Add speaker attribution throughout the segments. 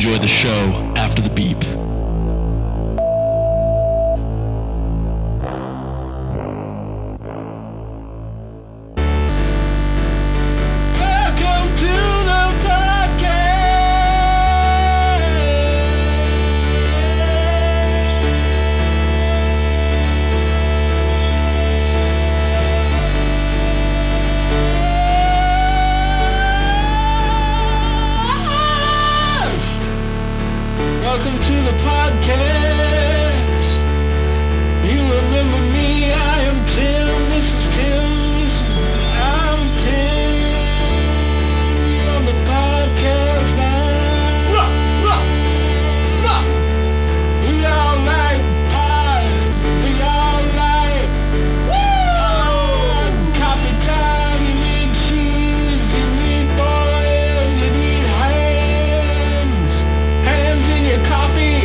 Speaker 1: enjoy the show after the beep. Welcome to the Welcome to the podcast. You remember me, I am Tim, this is Tim, I'm Tim. On the podcast now. We all like pie, we all like coffee time, you need cheese, you need boils, you need hands in your coffee.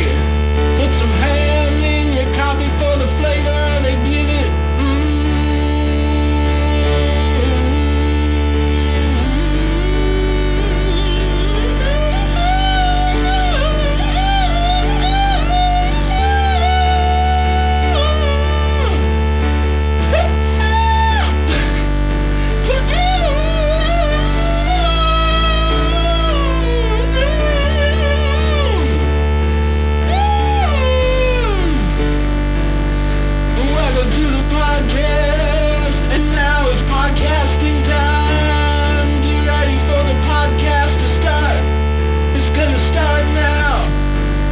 Speaker 1: Put some ham in your coffee for the flavor they give it. Welcome to the podcast, and now it's podcasting time. Get ready for the podcast to start. It's gonna start now.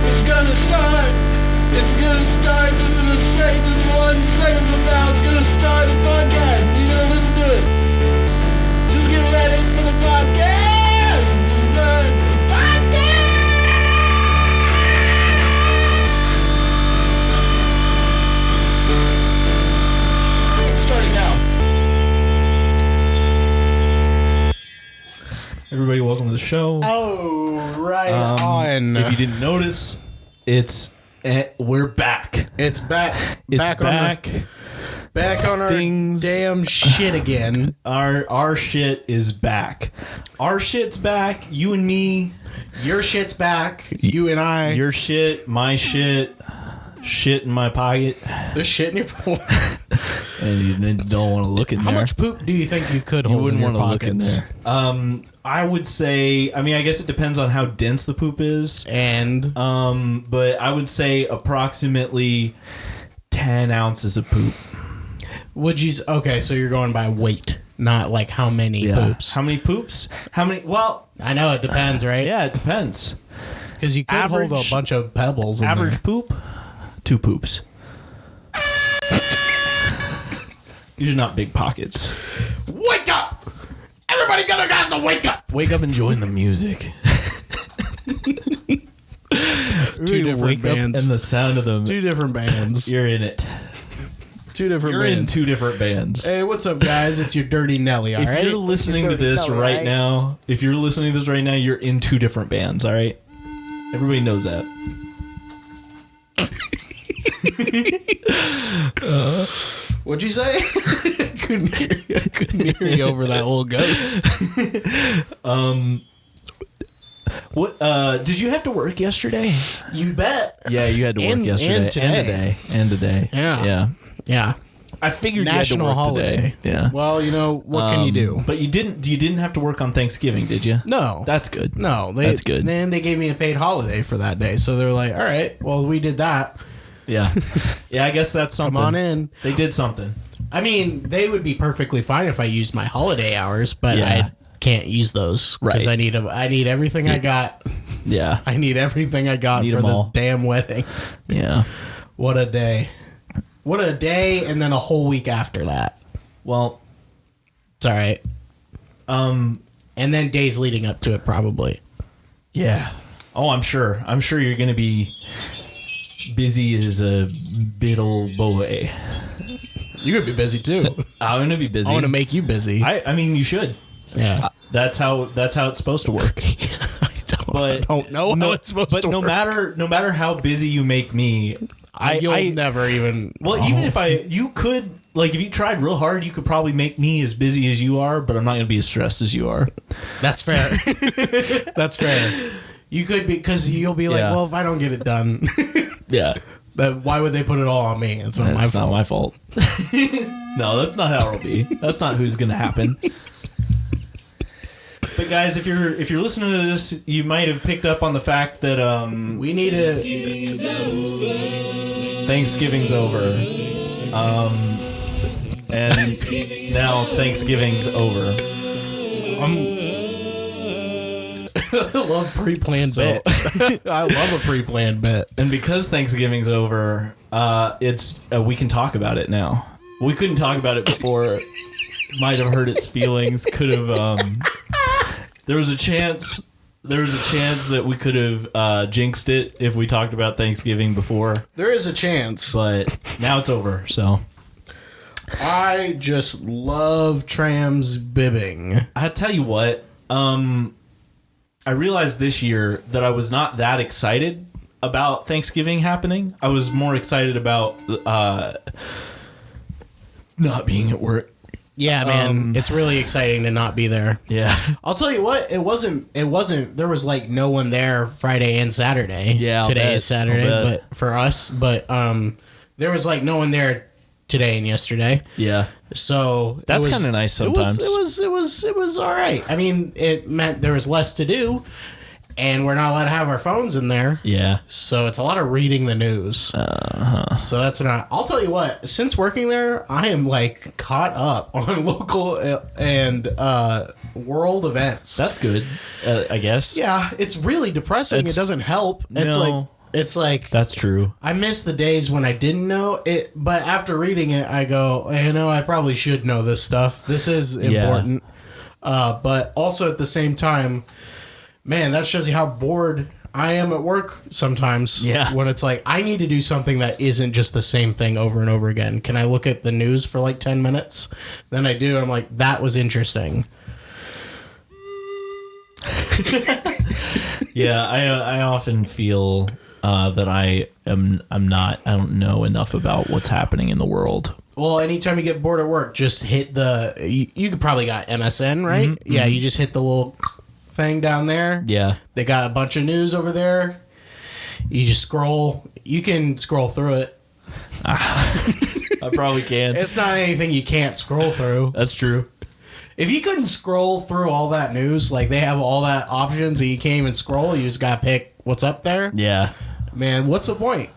Speaker 1: It's gonna start. It's gonna start just in a second, just 1 second from now. It's gonna start the podcast. You're gonna listen to it. Just get ready for the podcast to start. The podcast. Starting now.
Speaker 2: Everybody, welcome to the show.
Speaker 3: Oh, right on.
Speaker 2: If you didn't notice, we're back.
Speaker 3: It's back.
Speaker 2: It's
Speaker 3: back.
Speaker 2: back.
Speaker 3: On our
Speaker 2: Things-
Speaker 3: damn shit again.
Speaker 2: Our shit is back. Our shit's back. You and me.
Speaker 3: Your shit's back. You and I.
Speaker 2: Your shit. My shit. Shit in my pocket.
Speaker 3: There's shit in your
Speaker 2: And you don't want to look in
Speaker 3: How
Speaker 2: there.
Speaker 3: much poop do you think you could
Speaker 2: You
Speaker 3: hold
Speaker 2: wouldn't
Speaker 3: in your
Speaker 2: want to look in
Speaker 3: pockets?
Speaker 2: there. I would say. I mean, I guess it depends on how dense the poop is.
Speaker 3: And
Speaker 2: But I would say approximately 10 ounces of poop.
Speaker 3: would you? Okay, so you're going by weight, not like how many poops.
Speaker 2: How many poops? How many? Well,
Speaker 3: I know it depends, right?
Speaker 2: yeah, it depends.
Speaker 3: Because you could hold a
Speaker 2: Average-
Speaker 3: bunch of pebbles. In
Speaker 2: Average
Speaker 3: there.
Speaker 2: poop, 2 poops. These are not big pockets.
Speaker 3: Wake up! Everybody gonna have to wake up.
Speaker 2: Wake up and join the music.
Speaker 3: Two different
Speaker 2: Wake up
Speaker 3: bands.
Speaker 2: and the sound of them.
Speaker 3: Two different bands.
Speaker 2: You're in it.
Speaker 3: Two different
Speaker 2: You're in
Speaker 3: bands.
Speaker 2: 2 different bands.
Speaker 3: Hey, what's up, guys? It's your Dirty Nelly, all
Speaker 2: If
Speaker 3: right?
Speaker 2: you're listening to this right now, you're in 2 different bands, all right? Everybody knows that.
Speaker 3: What'd you say? I couldn't hear you over that old ghost.
Speaker 2: What? Did you have to work yesterday?
Speaker 3: You bet.
Speaker 2: Yeah, you had to work
Speaker 3: And-
Speaker 2: yesterday
Speaker 3: and today.
Speaker 2: Yeah.
Speaker 3: Yeah. Yeah.
Speaker 2: I figured
Speaker 3: National
Speaker 2: you had to work
Speaker 3: holiday.
Speaker 2: today. Yeah.
Speaker 3: Well, you know, what can you do?
Speaker 2: But you didn't have to work on Thanksgiving, did you?
Speaker 3: No.
Speaker 2: That's good.
Speaker 3: No.
Speaker 2: That's good.
Speaker 3: Then they gave me a paid holiday for that day. So they're like, all right, well, we did that.
Speaker 2: Yeah. Yeah, I guess that's something.
Speaker 3: Come on in.
Speaker 2: They did something.
Speaker 3: I mean, they would be perfectly fine if I used my holiday hours, but
Speaker 2: Yeah.
Speaker 3: I can't use those because
Speaker 2: Right.
Speaker 3: I need everything I got.
Speaker 2: Yeah.
Speaker 3: I need everything I got
Speaker 2: Need
Speaker 3: for
Speaker 2: 'em
Speaker 3: this
Speaker 2: all.
Speaker 3: damn wedding.
Speaker 2: Yeah.
Speaker 3: What a day. What a day, and then a whole week after that.
Speaker 2: Well,
Speaker 3: It's all right. And then days leading up to it, probably.
Speaker 2: yeah. Oh, I'm sure. I'm sure you're going to be busy as a biddle boy.
Speaker 3: You're going to be busy, too.
Speaker 2: I'm going to be busy.
Speaker 3: I want to make you busy.
Speaker 2: I mean, you should.
Speaker 3: yeah.
Speaker 2: That's how it's supposed to work.
Speaker 3: I don't know how it's supposed to
Speaker 2: But no matter how busy you make me,
Speaker 3: You'll never even...
Speaker 2: Well, even if you could, like, if you tried real hard, you could probably make me as busy as you are, but I'm not going to be as stressed as you are.
Speaker 3: That's fair. That's fair. You could be, because you'll be like,
Speaker 2: Yeah.
Speaker 3: well, if I don't get it done,
Speaker 2: Yeah.
Speaker 3: then why would they put it all on me? It's not
Speaker 2: That's
Speaker 3: my
Speaker 2: not
Speaker 3: fault.
Speaker 2: my fault. No, that's not how it'll be. That's not who's gonna happen. But guys, if you're listening to this, you might have picked up on the fact that
Speaker 3: We need to.
Speaker 2: Thanksgiving's over. And now Thanksgiving's over.
Speaker 3: I love pre-planned
Speaker 2: So-
Speaker 3: bits. I love a pre-planned bit.
Speaker 2: And because Thanksgiving's over, it's we can talk about it now. We couldn't talk about it before. Might have hurt its feelings. Could have. There was a chance. There was a chance that we could have jinxed it if we talked about Thanksgiving before.
Speaker 3: There is a chance.
Speaker 2: But now it's over. So
Speaker 3: I just love trams bibbing.
Speaker 2: I tell you what. I realized this year that I was not that excited about Thanksgiving happening. I was more excited about not being at work.
Speaker 3: Yeah, man, it's really exciting to not be there.
Speaker 2: Yeah.
Speaker 3: I'll tell you what, it wasn't, there was like no one there Friday and Saturday.
Speaker 2: Yeah, I'll
Speaker 3: today
Speaker 2: bet.
Speaker 3: is Saturday,
Speaker 2: I'll bet.
Speaker 3: but for us, there was like no one there today and yesterday.
Speaker 2: Yeah.
Speaker 3: So
Speaker 2: That's kinda nice sometimes.
Speaker 3: It was all right. I mean, it meant there was less to do, and we're not allowed to have our phones in there.
Speaker 2: Yeah.
Speaker 3: So it's a lot of reading the news. So that's not. I'll tell you what. Since working there, I am like caught up on local and world events.
Speaker 2: That's good, I guess.
Speaker 3: Yeah, it's really depressing.
Speaker 2: It's-
Speaker 3: it doesn't help.
Speaker 2: No.
Speaker 3: It's like
Speaker 2: That's true.
Speaker 3: I miss the days when I didn't know it. But after reading it, I go, I probably should know this stuff. This is important. But also at the same time, man, that shows you how bored I am at work sometimes.
Speaker 2: Yeah.
Speaker 3: When it's like, I need to do something that isn't just the same thing over and over again. Can I look at the news for like 10 minutes? Then I do. I'm like, that was interesting.
Speaker 2: Yeah, I often feel that I don't know enough about what's happening in the world.
Speaker 3: Well, anytime you get bored at work, just hit you could probably got MSN, right?
Speaker 2: Mm-hmm.
Speaker 3: Yeah, you just hit the little thing down there.
Speaker 2: Yeah.
Speaker 3: They got a bunch of news over there. You just scroll. You can scroll through it.
Speaker 2: I probably can.
Speaker 3: It's not anything you can't scroll through.
Speaker 2: That's true.
Speaker 3: If you couldn't scroll through all that news, like they have all that options and you can't even scroll, you just got to pick what's up there.
Speaker 2: Yeah.
Speaker 3: Man, what's the point?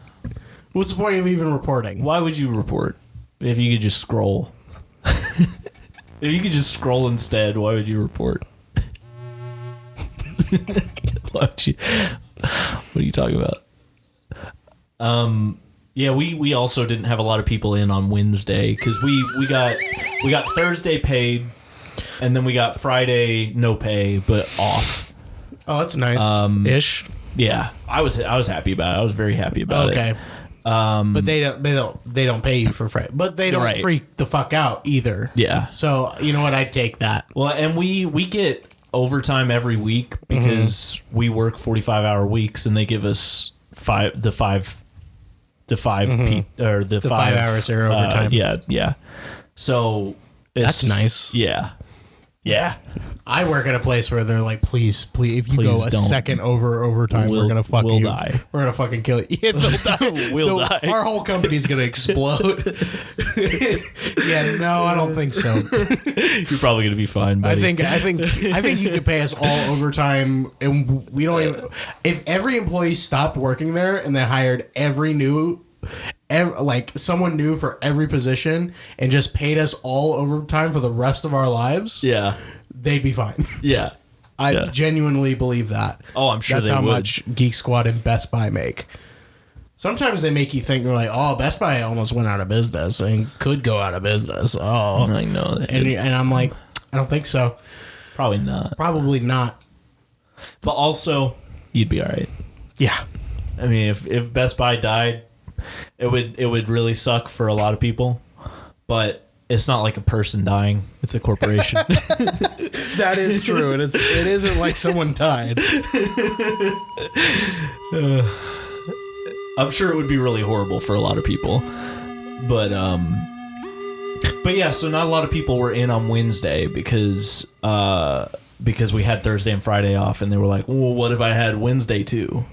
Speaker 3: What's the point of even reporting?
Speaker 2: Why would you report if you could just scroll? If you could just scroll instead, why would you report? Why would you? What are you talking about? Yeah, we also didn't have a lot of people in on Wednesday because we got Thursday paid, and then we got Friday no pay but off.
Speaker 3: Oh, that's nice. Ish.
Speaker 2: Yeah, I was happy about it. I was very happy about it.
Speaker 3: Okay. But they don't pay you for free. But they don't
Speaker 2: Right.
Speaker 3: freak the fuck out either.
Speaker 2: Yeah.
Speaker 3: So you know what? I'd take that.
Speaker 2: Well, and we get overtime every week because we work 45-hour weeks, and they give us the 5
Speaker 3: hours are overtime.
Speaker 2: Yeah. So
Speaker 3: That's nice.
Speaker 2: Yeah.
Speaker 3: I work at a place where they're like, please, if you
Speaker 2: Please
Speaker 3: go a
Speaker 2: don't.
Speaker 3: second overtime, we're gonna fuck
Speaker 2: we'll
Speaker 3: you.
Speaker 2: die.
Speaker 3: We're gonna fucking kill you. Yeah, they'll die.
Speaker 2: We'll die.
Speaker 3: Our whole company's gonna explode. Yeah, no, I don't think so.
Speaker 2: You're probably gonna be fine, buddy.
Speaker 3: I think you could pay us all overtime, and we don't even. If every employee stopped working there and they hired someone new for every position and just paid us all overtime for the rest of our lives,
Speaker 2: Yeah.
Speaker 3: they'd be fine.
Speaker 2: Yeah.
Speaker 3: I
Speaker 2: Yeah.
Speaker 3: genuinely believe that.
Speaker 2: Oh, I'm sure
Speaker 3: That's
Speaker 2: they
Speaker 3: how
Speaker 2: would.
Speaker 3: much Geek Squad and Best Buy make. Sometimes they make you think they're like, oh, Best Buy almost went out of business and could go out of business. Oh,
Speaker 2: I know that.
Speaker 3: and I'm like, I don't think so.
Speaker 2: Probably not.
Speaker 3: Probably not.
Speaker 2: But also, you'd be all right.
Speaker 3: Yeah.
Speaker 2: I mean, if Best Buy died, it would really suck for a lot of people. But it's not like a person dying; it's a corporation.
Speaker 3: That is true. It isn't like someone died.
Speaker 2: I'm sure it would be really horrible for a lot of people. But yeah, so not a lot of people were in on Wednesday because because we had Thursday and Friday off, and they were like, well, what if I had Wednesday too?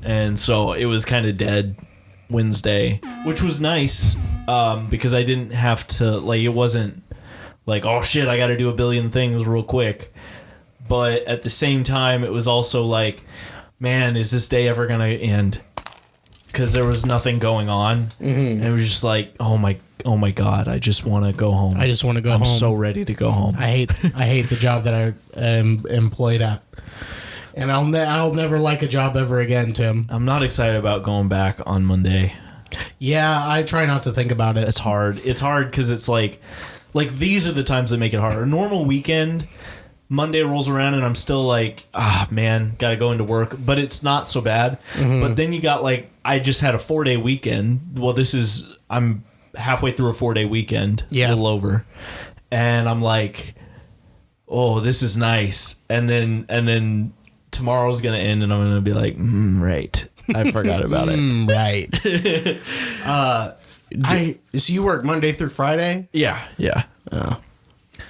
Speaker 2: And so it was kind of dead Wednesday, which was nice, because I didn't have to, like, it wasn't like, oh shit, I got to do a billion things real quick. But at the same time, it was also like, man, is this day ever going to end? Because there was nothing going on. Mm-hmm. And it was just like, oh my God, I just want to go home.
Speaker 3: I just want to go home.
Speaker 2: I'm so ready to go home.
Speaker 3: I hate the job that I am employed at. And I'll never like a job ever again, Tim.
Speaker 2: I'm not excited about going back on Monday.
Speaker 3: Yeah, I try not to think about it.
Speaker 2: It's hard. It's hard because it's like these are the times that make it hard. A normal weekend, Monday rolls around and I'm still like, man, gotta go into work. But it's not so bad. Mm-hmm. But then you got like, I just had a 4-day weekend. Well, I'm halfway through a 4-day weekend. Yeah. A little over. And I'm like, oh, this is nice. And then tomorrow's gonna end and I'm gonna be like, right. I forgot about it.
Speaker 3: Right. So you work Monday through Friday?
Speaker 2: Yeah.
Speaker 3: Oh.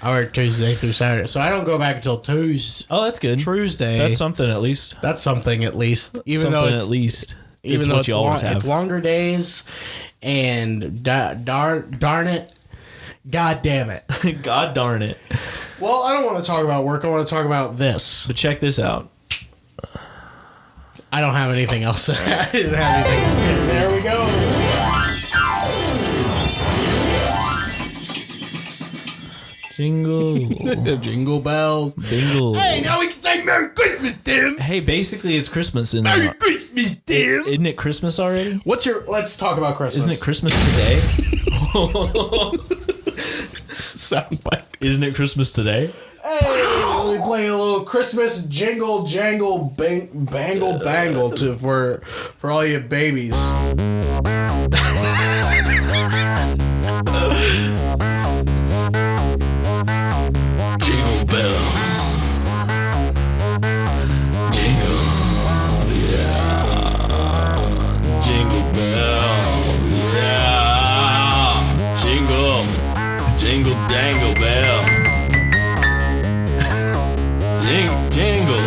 Speaker 3: I work Tuesday through Saturday, so I don't go back until Tuesday.
Speaker 2: Oh, that's good.
Speaker 3: Tuesday.
Speaker 2: That's something at least.
Speaker 3: Even though it's
Speaker 2: you always have.
Speaker 3: It's longer days, and darn it, God damn it,
Speaker 2: God darn it.
Speaker 3: Well, I don't want to talk about work. I want to talk about this.
Speaker 2: But check this out.
Speaker 3: I don't have anything else. I didn't have anything. There we go.
Speaker 2: Jingle.
Speaker 3: Jingle bells.
Speaker 2: Bingle.
Speaker 3: Hey, now we can say Merry Christmas, Tim.
Speaker 2: Hey, basically it's Christmas.
Speaker 3: Merry Christmas, Tim.
Speaker 2: Isn't it Christmas already?
Speaker 3: Let's talk about Christmas.
Speaker 2: Isn't it Christmas today?
Speaker 3: Soundbite.
Speaker 2: Isn't it Christmas today?
Speaker 3: Hey, we play a little Christmas jingle, jangle, bangle, bangle for all you babies.
Speaker 1: Jingle bell. Jingle. Yeah. Jingle bell. Yeah. Jingle. Jingle dangle bell. Jingle.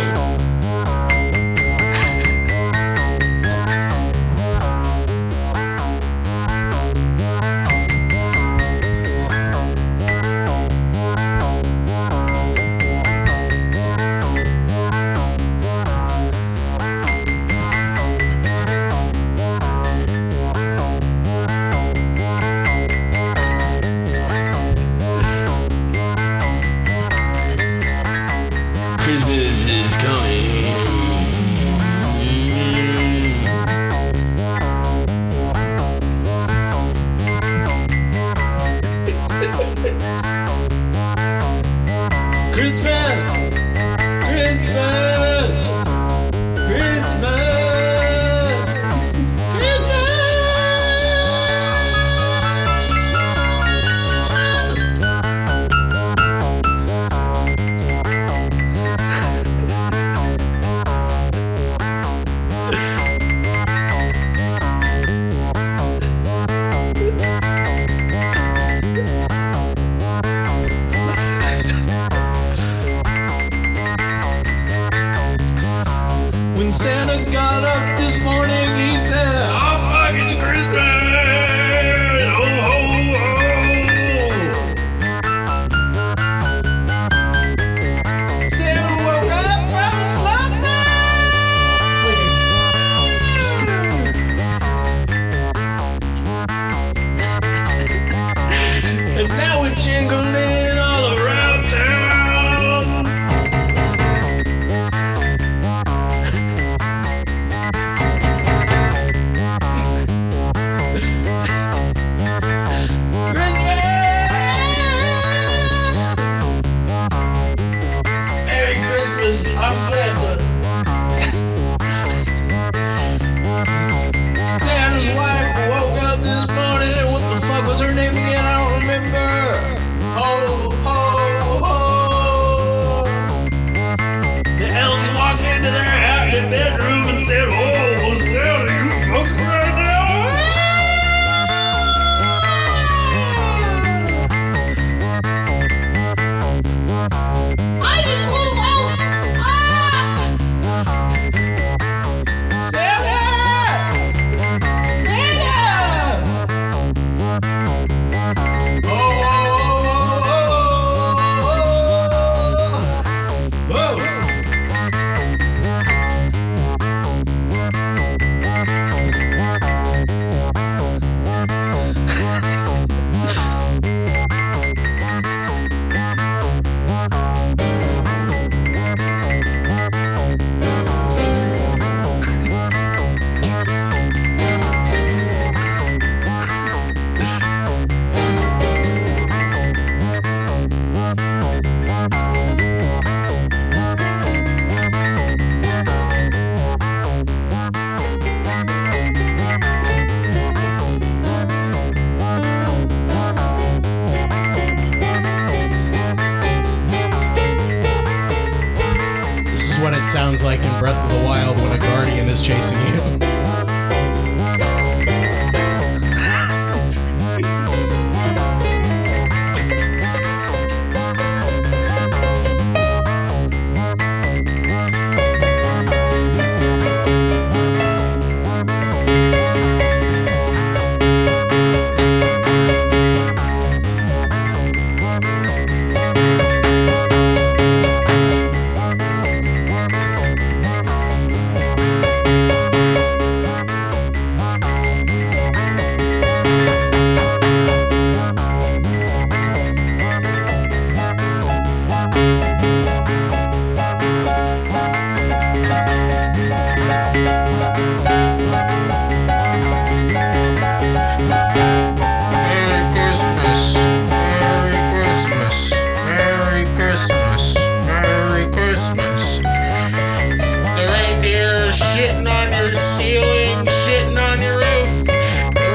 Speaker 3: Reindeers ceiling, shitting on your roof.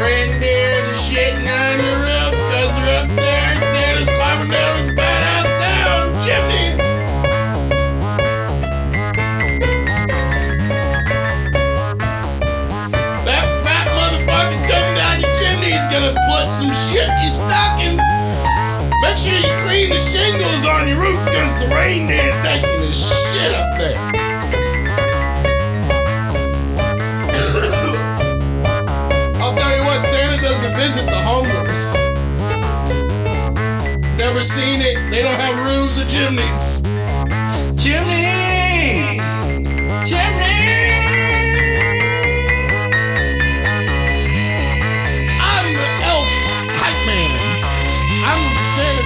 Speaker 3: Reindeers are shitting on your roof because they're up there. Santa's climbing down his badass down chimney. That fat motherfucker's coming down your chimney. He's gonna put some shit in your stockings. Make sure you clean the shingles on your roof because the reindeer taking the shit up there. I'll tell you what, Santa doesn't visit the homeless. Never seen it. They don't have roofs or chimneys.
Speaker 2: Chimneys! Chimneys!
Speaker 3: I'm the elf hype man. I'm Santa.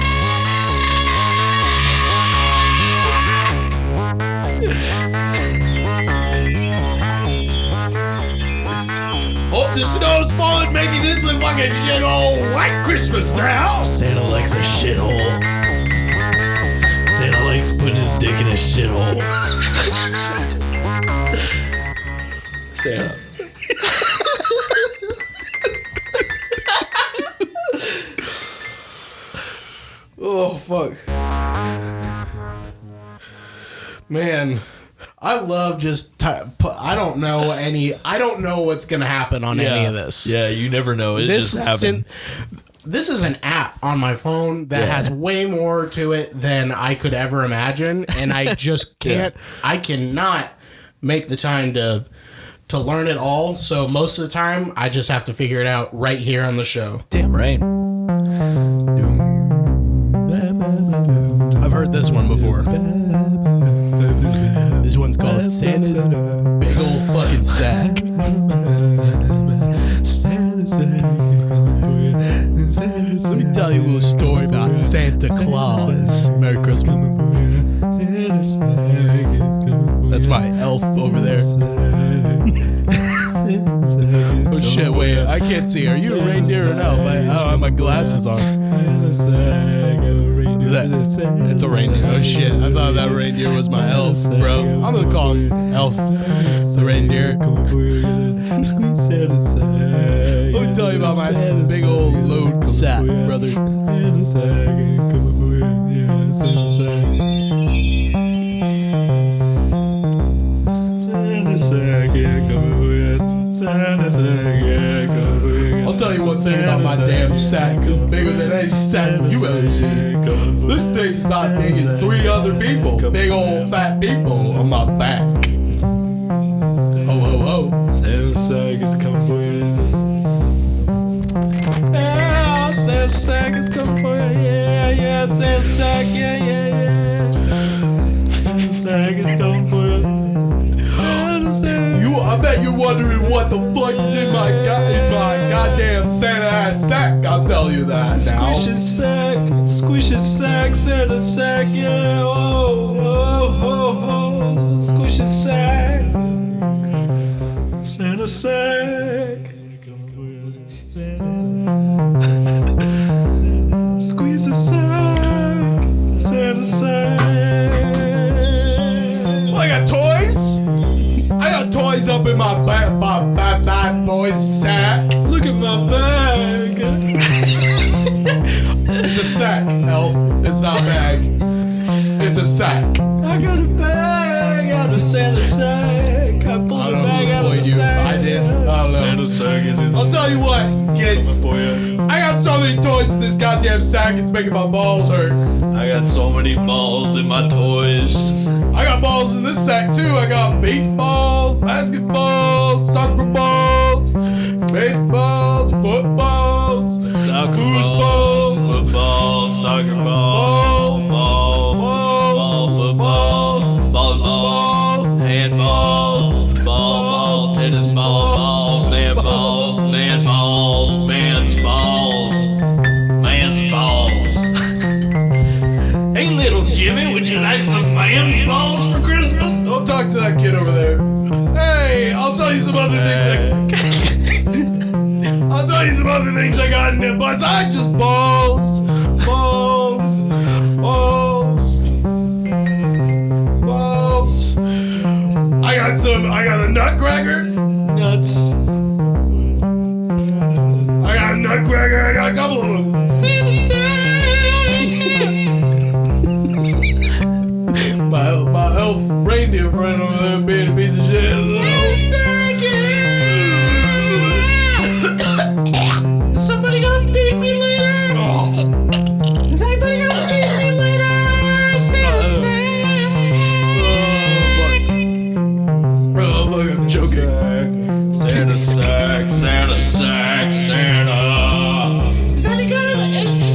Speaker 3: Oh, the snow's falling, making this look like a shit old white Christmas now.
Speaker 2: Santa likes a shithole. Santa likes putting his dick in a shithole. Santa.
Speaker 3: Oh, fuck. Man, I love just... I don't know what's going to happen on any of this.
Speaker 2: Yeah, you never know. It just happened.
Speaker 3: This is an app on my phone that has way more to it than I could ever imagine, and I just can't... I cannot make the time to learn it all, so most of the time, I just have to figure it out right here on the show.
Speaker 2: Damn right.
Speaker 3: I've heard this one before. This one's called Santa's Big Ol' Fucking Sack. Let me tell you a little story about Santa Claus. Merry Christmas. That's my elf over there. Oh shit, wait, I can't see. Are you a reindeer or an elf? I don't have my glasses on. It's a reindeer. Oh shit, I thought that reindeer was my elf, bro. I'm gonna call him Elf the reindeer. Let me tell you about my big old load sack, brother. I'll tell you one thing about my damn sack. It's bigger than any sack you ever seen. This thing's about making 3 other people, big old fat people, on my back. Ho ho ho.
Speaker 2: Santa's sack is coming for you. Yeah, Santa's sack is coming for you. Yeah, Santa's sack. Yeah. Santa's sack is coming for you.
Speaker 3: I bet you're wondering what the fuck is in my goddamn Santa-ass sack. I'll tell you that now.
Speaker 2: Squish his sack, Santa's sack, yeah. Oh. Squish his sack. Santa's sack. Squeeze his sack. Santa's sack.
Speaker 3: Well, I got toys. I got toys up in my bad boy's sack.
Speaker 2: Look at my bag.
Speaker 3: It's a sack, elf. It's not a bag. It's a sack.
Speaker 2: I got a bag out of Santa's sack. I pulled a bag out of the sack.
Speaker 3: I did. I don't know.
Speaker 2: Santa's sack is
Speaker 3: I'll tell you what, kids. I got so many toys in this goddamn sack, it's making my balls hurt.
Speaker 2: I got so many balls in my toys.
Speaker 3: I got balls in this sack too. I got beach balls, basketballs, soccer balls, baseballs, footballs, foosballs,
Speaker 2: football, soccer ball, volleyball, handballs, ball, tennis ball, man balls, man's balls. Hey, little Jimmy, would you like some man's balls for Christmas?
Speaker 3: Don't talk to that kid over there. Hey, I'll tell you some other things. I'll tell you some other things I got in there besides just balls. I got a nutcracker. I got a couple of them. My elf reindeer friend over there being a piece of shit.
Speaker 1: Is somebody gonna feed me later? Is anybody gonna feed me later? Santa sack.
Speaker 3: I'm joking.
Speaker 2: Santa sack, Santa sack, Santa.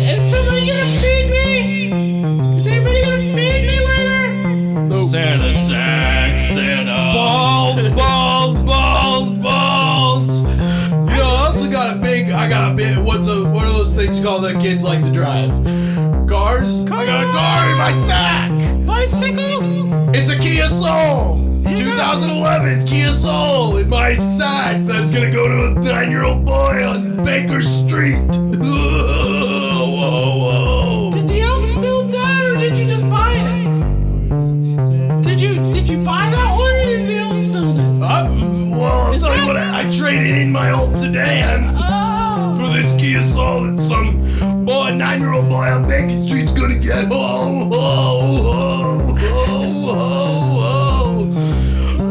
Speaker 1: Is somebody gonna feed me? Is anybody gonna feed me later?
Speaker 2: Santa sack, Santa.
Speaker 3: Balls. You know, I also got a big. What are those things called that kids like to drive? Cars? I got a car in my sack.
Speaker 1: Bicycle?
Speaker 3: It's a Kia Soul. 2011 Kia Soul in my sack that's gonna go to a 9-year-old boy on Baker Street. Whoa.
Speaker 1: Did the elves build that, or did you just buy it? Did you buy that one, or did the elves build it?
Speaker 3: I'll tell you what, I traded in my old sedan for this Kia Soul that some 9-year-old boy on Baker Street's gonna get.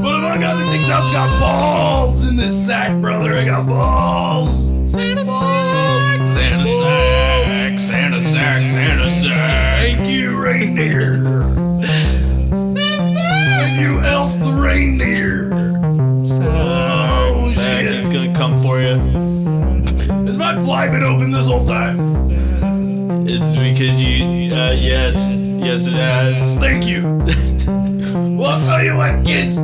Speaker 3: But if I got the things else, got balls in this sack, brother. I got balls.
Speaker 1: Santa sack.
Speaker 2: Santa sack, Santa sack, Santa sack.
Speaker 3: Thank you, reindeer. Thank you, elf the reindeer. Oh,
Speaker 2: Sack,
Speaker 3: shit.
Speaker 2: it's gonna come for you.
Speaker 3: Has my fly been open this whole time?
Speaker 2: It's because yes it has.
Speaker 3: Thank you. Well, I'll tell you what, kids.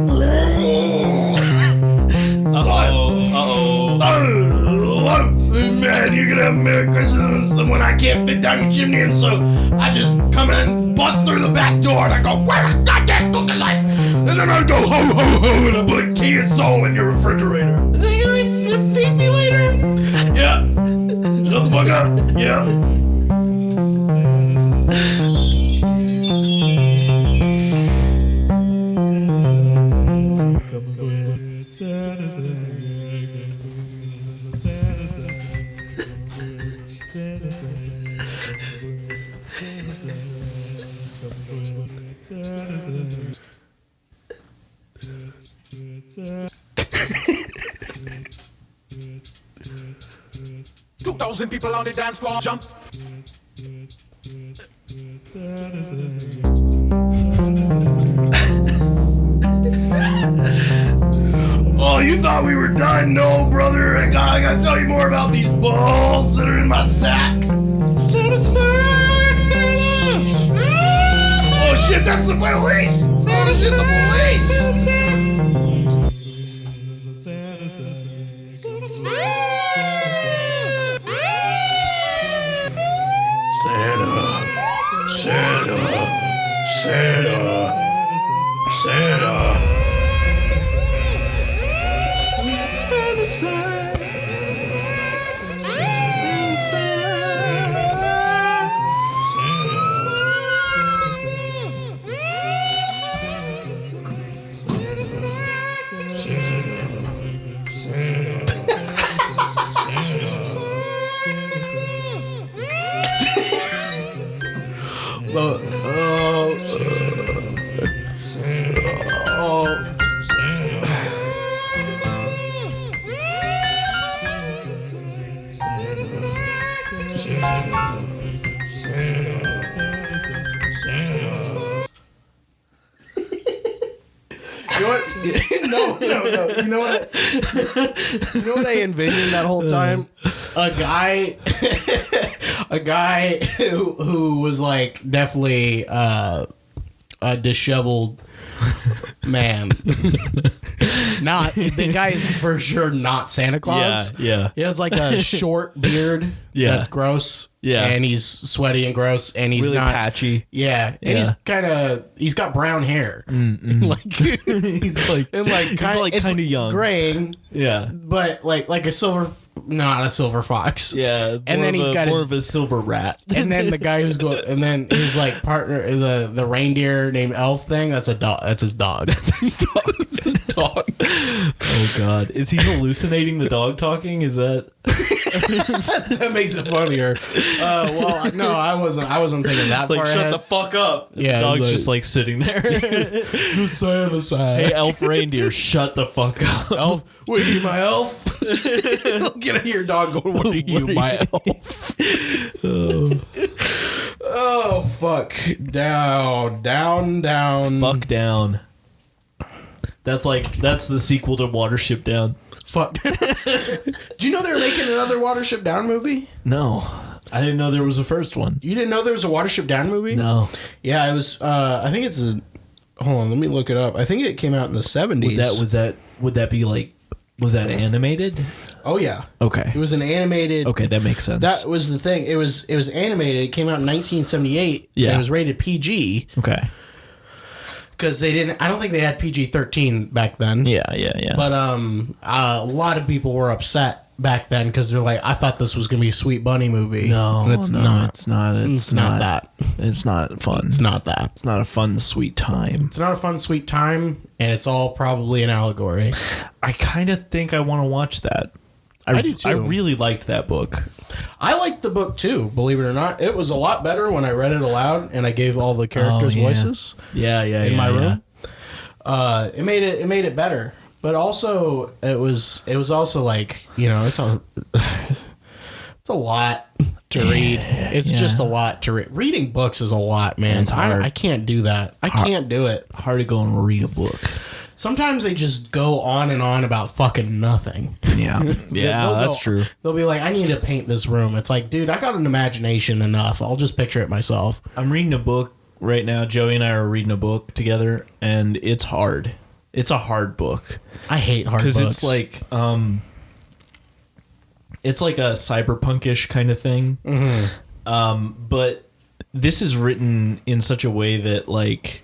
Speaker 3: Man, you're gonna have a Merry Christmas when I can't fit down your chimney, and so I just come in, bust through the back door, and I go, where the goddamn cookies at? And then I go, ho, ho, ho, and I put a Kia Soul in your refrigerator.
Speaker 1: Is that gonna feed me later?
Speaker 3: Yeah. Shut the fuck up. Yeah.
Speaker 4: People on the dance floor, jump.
Speaker 3: Oh, you thought we were done? No, brother. I gotta tell you more about these balls that are in my sack.
Speaker 1: Santa sack. Santa.
Speaker 3: Oh shit, that's the police. Oh shit, the police. No. You know what? You know what I envisioned that whole time? A guy who was like definitely a disheveled man. Not the guy is for sure not Santa Claus.
Speaker 2: Yeah.
Speaker 3: He has like a short beard.
Speaker 2: Yeah.
Speaker 3: That's gross.
Speaker 2: Yeah.
Speaker 3: And he's sweaty and gross, and he's
Speaker 2: Really
Speaker 3: not
Speaker 2: patchy.
Speaker 3: Yeah. And he's got brown hair. Like
Speaker 2: He's like
Speaker 3: kind
Speaker 2: of young.
Speaker 3: graying,
Speaker 2: Yeah.
Speaker 3: but like a silver, not a silver fox.
Speaker 2: Yeah.
Speaker 3: And then he's got
Speaker 2: more
Speaker 3: his,
Speaker 2: of a silver rat.
Speaker 3: and then the guy who's going, and then his like partner, the reindeer named Elf thing. That's a dog. That's his dog. That's his dog. dog.
Speaker 2: Oh God, is he hallucinating the dog talking? Is that
Speaker 3: That makes it funnier. Well, no, I wasn't thinking that
Speaker 2: like
Speaker 3: far
Speaker 2: shut
Speaker 3: ahead.
Speaker 2: the fuck up? And
Speaker 3: Yeah,
Speaker 2: the dog's
Speaker 3: like-
Speaker 2: just like sitting there.
Speaker 3: The Santa side.
Speaker 2: Hey, elf reindeer, shut the fuck up.
Speaker 3: Elf, what are you, my elf? Get out of your dog going, what are you, my elf? Oh, fuck. Down.
Speaker 2: Fuck down. That's the sequel to Watership Down.
Speaker 3: Fuck. Do you know they're making another Watership Down movie?
Speaker 2: No, I didn't know there was a first one.
Speaker 3: You didn't know there was a Watership Down movie?
Speaker 2: No.
Speaker 3: Yeah, it was, I think it's a, hold on, let me look it up. I think it came out in the 70s.
Speaker 2: Would that be like, was that animated?
Speaker 3: Oh, yeah.
Speaker 2: Okay.
Speaker 3: It was an animated.
Speaker 2: Okay, that makes sense.
Speaker 3: That was the thing. It was animated. It came out in 1978.
Speaker 2: Yeah.
Speaker 3: And it was rated PG
Speaker 2: okay.
Speaker 3: because they didn't. I don't think they had PG-13 back then.
Speaker 2: Yeah.
Speaker 3: But a lot of people were upset back then because they're like, I thought this was gonna be a Sweet Bunny movie.
Speaker 2: No,
Speaker 3: And it's
Speaker 2: no,
Speaker 3: not.
Speaker 2: It's not.
Speaker 3: It's not that.
Speaker 2: It's not fun.
Speaker 3: It's not that.
Speaker 2: It's not a fun, sweet time.
Speaker 3: It's not a fun, sweet time, and it's all probably an allegory.
Speaker 2: I kind of think I want to watch that.
Speaker 3: I do too.
Speaker 2: I really liked that book.
Speaker 3: I liked the book too, believe it or not. It was a lot better when I read it aloud and I gave all the characters voices.
Speaker 2: Yeah.
Speaker 3: In my room. It made it better. But also it was also like, you know, it's a lot to read. It's just a lot to read. Reading books is a lot, man.
Speaker 2: It's hard.
Speaker 3: I can't do that. I can't do it.
Speaker 2: Hard to go and read a book.
Speaker 3: Sometimes they just go on and on about fucking nothing.
Speaker 2: Yeah. Yeah, that's true.
Speaker 3: They'll be like, I need to paint this room. It's like, dude, I got an imagination enough. I'll just picture it myself.
Speaker 2: I'm reading a book right now. Joey and I are reading a book together, and it's hard. It's a hard book.
Speaker 3: I hate hard books.
Speaker 2: Because it's like a cyberpunkish kind of thing. Mm-hmm. But this is written in such a way that like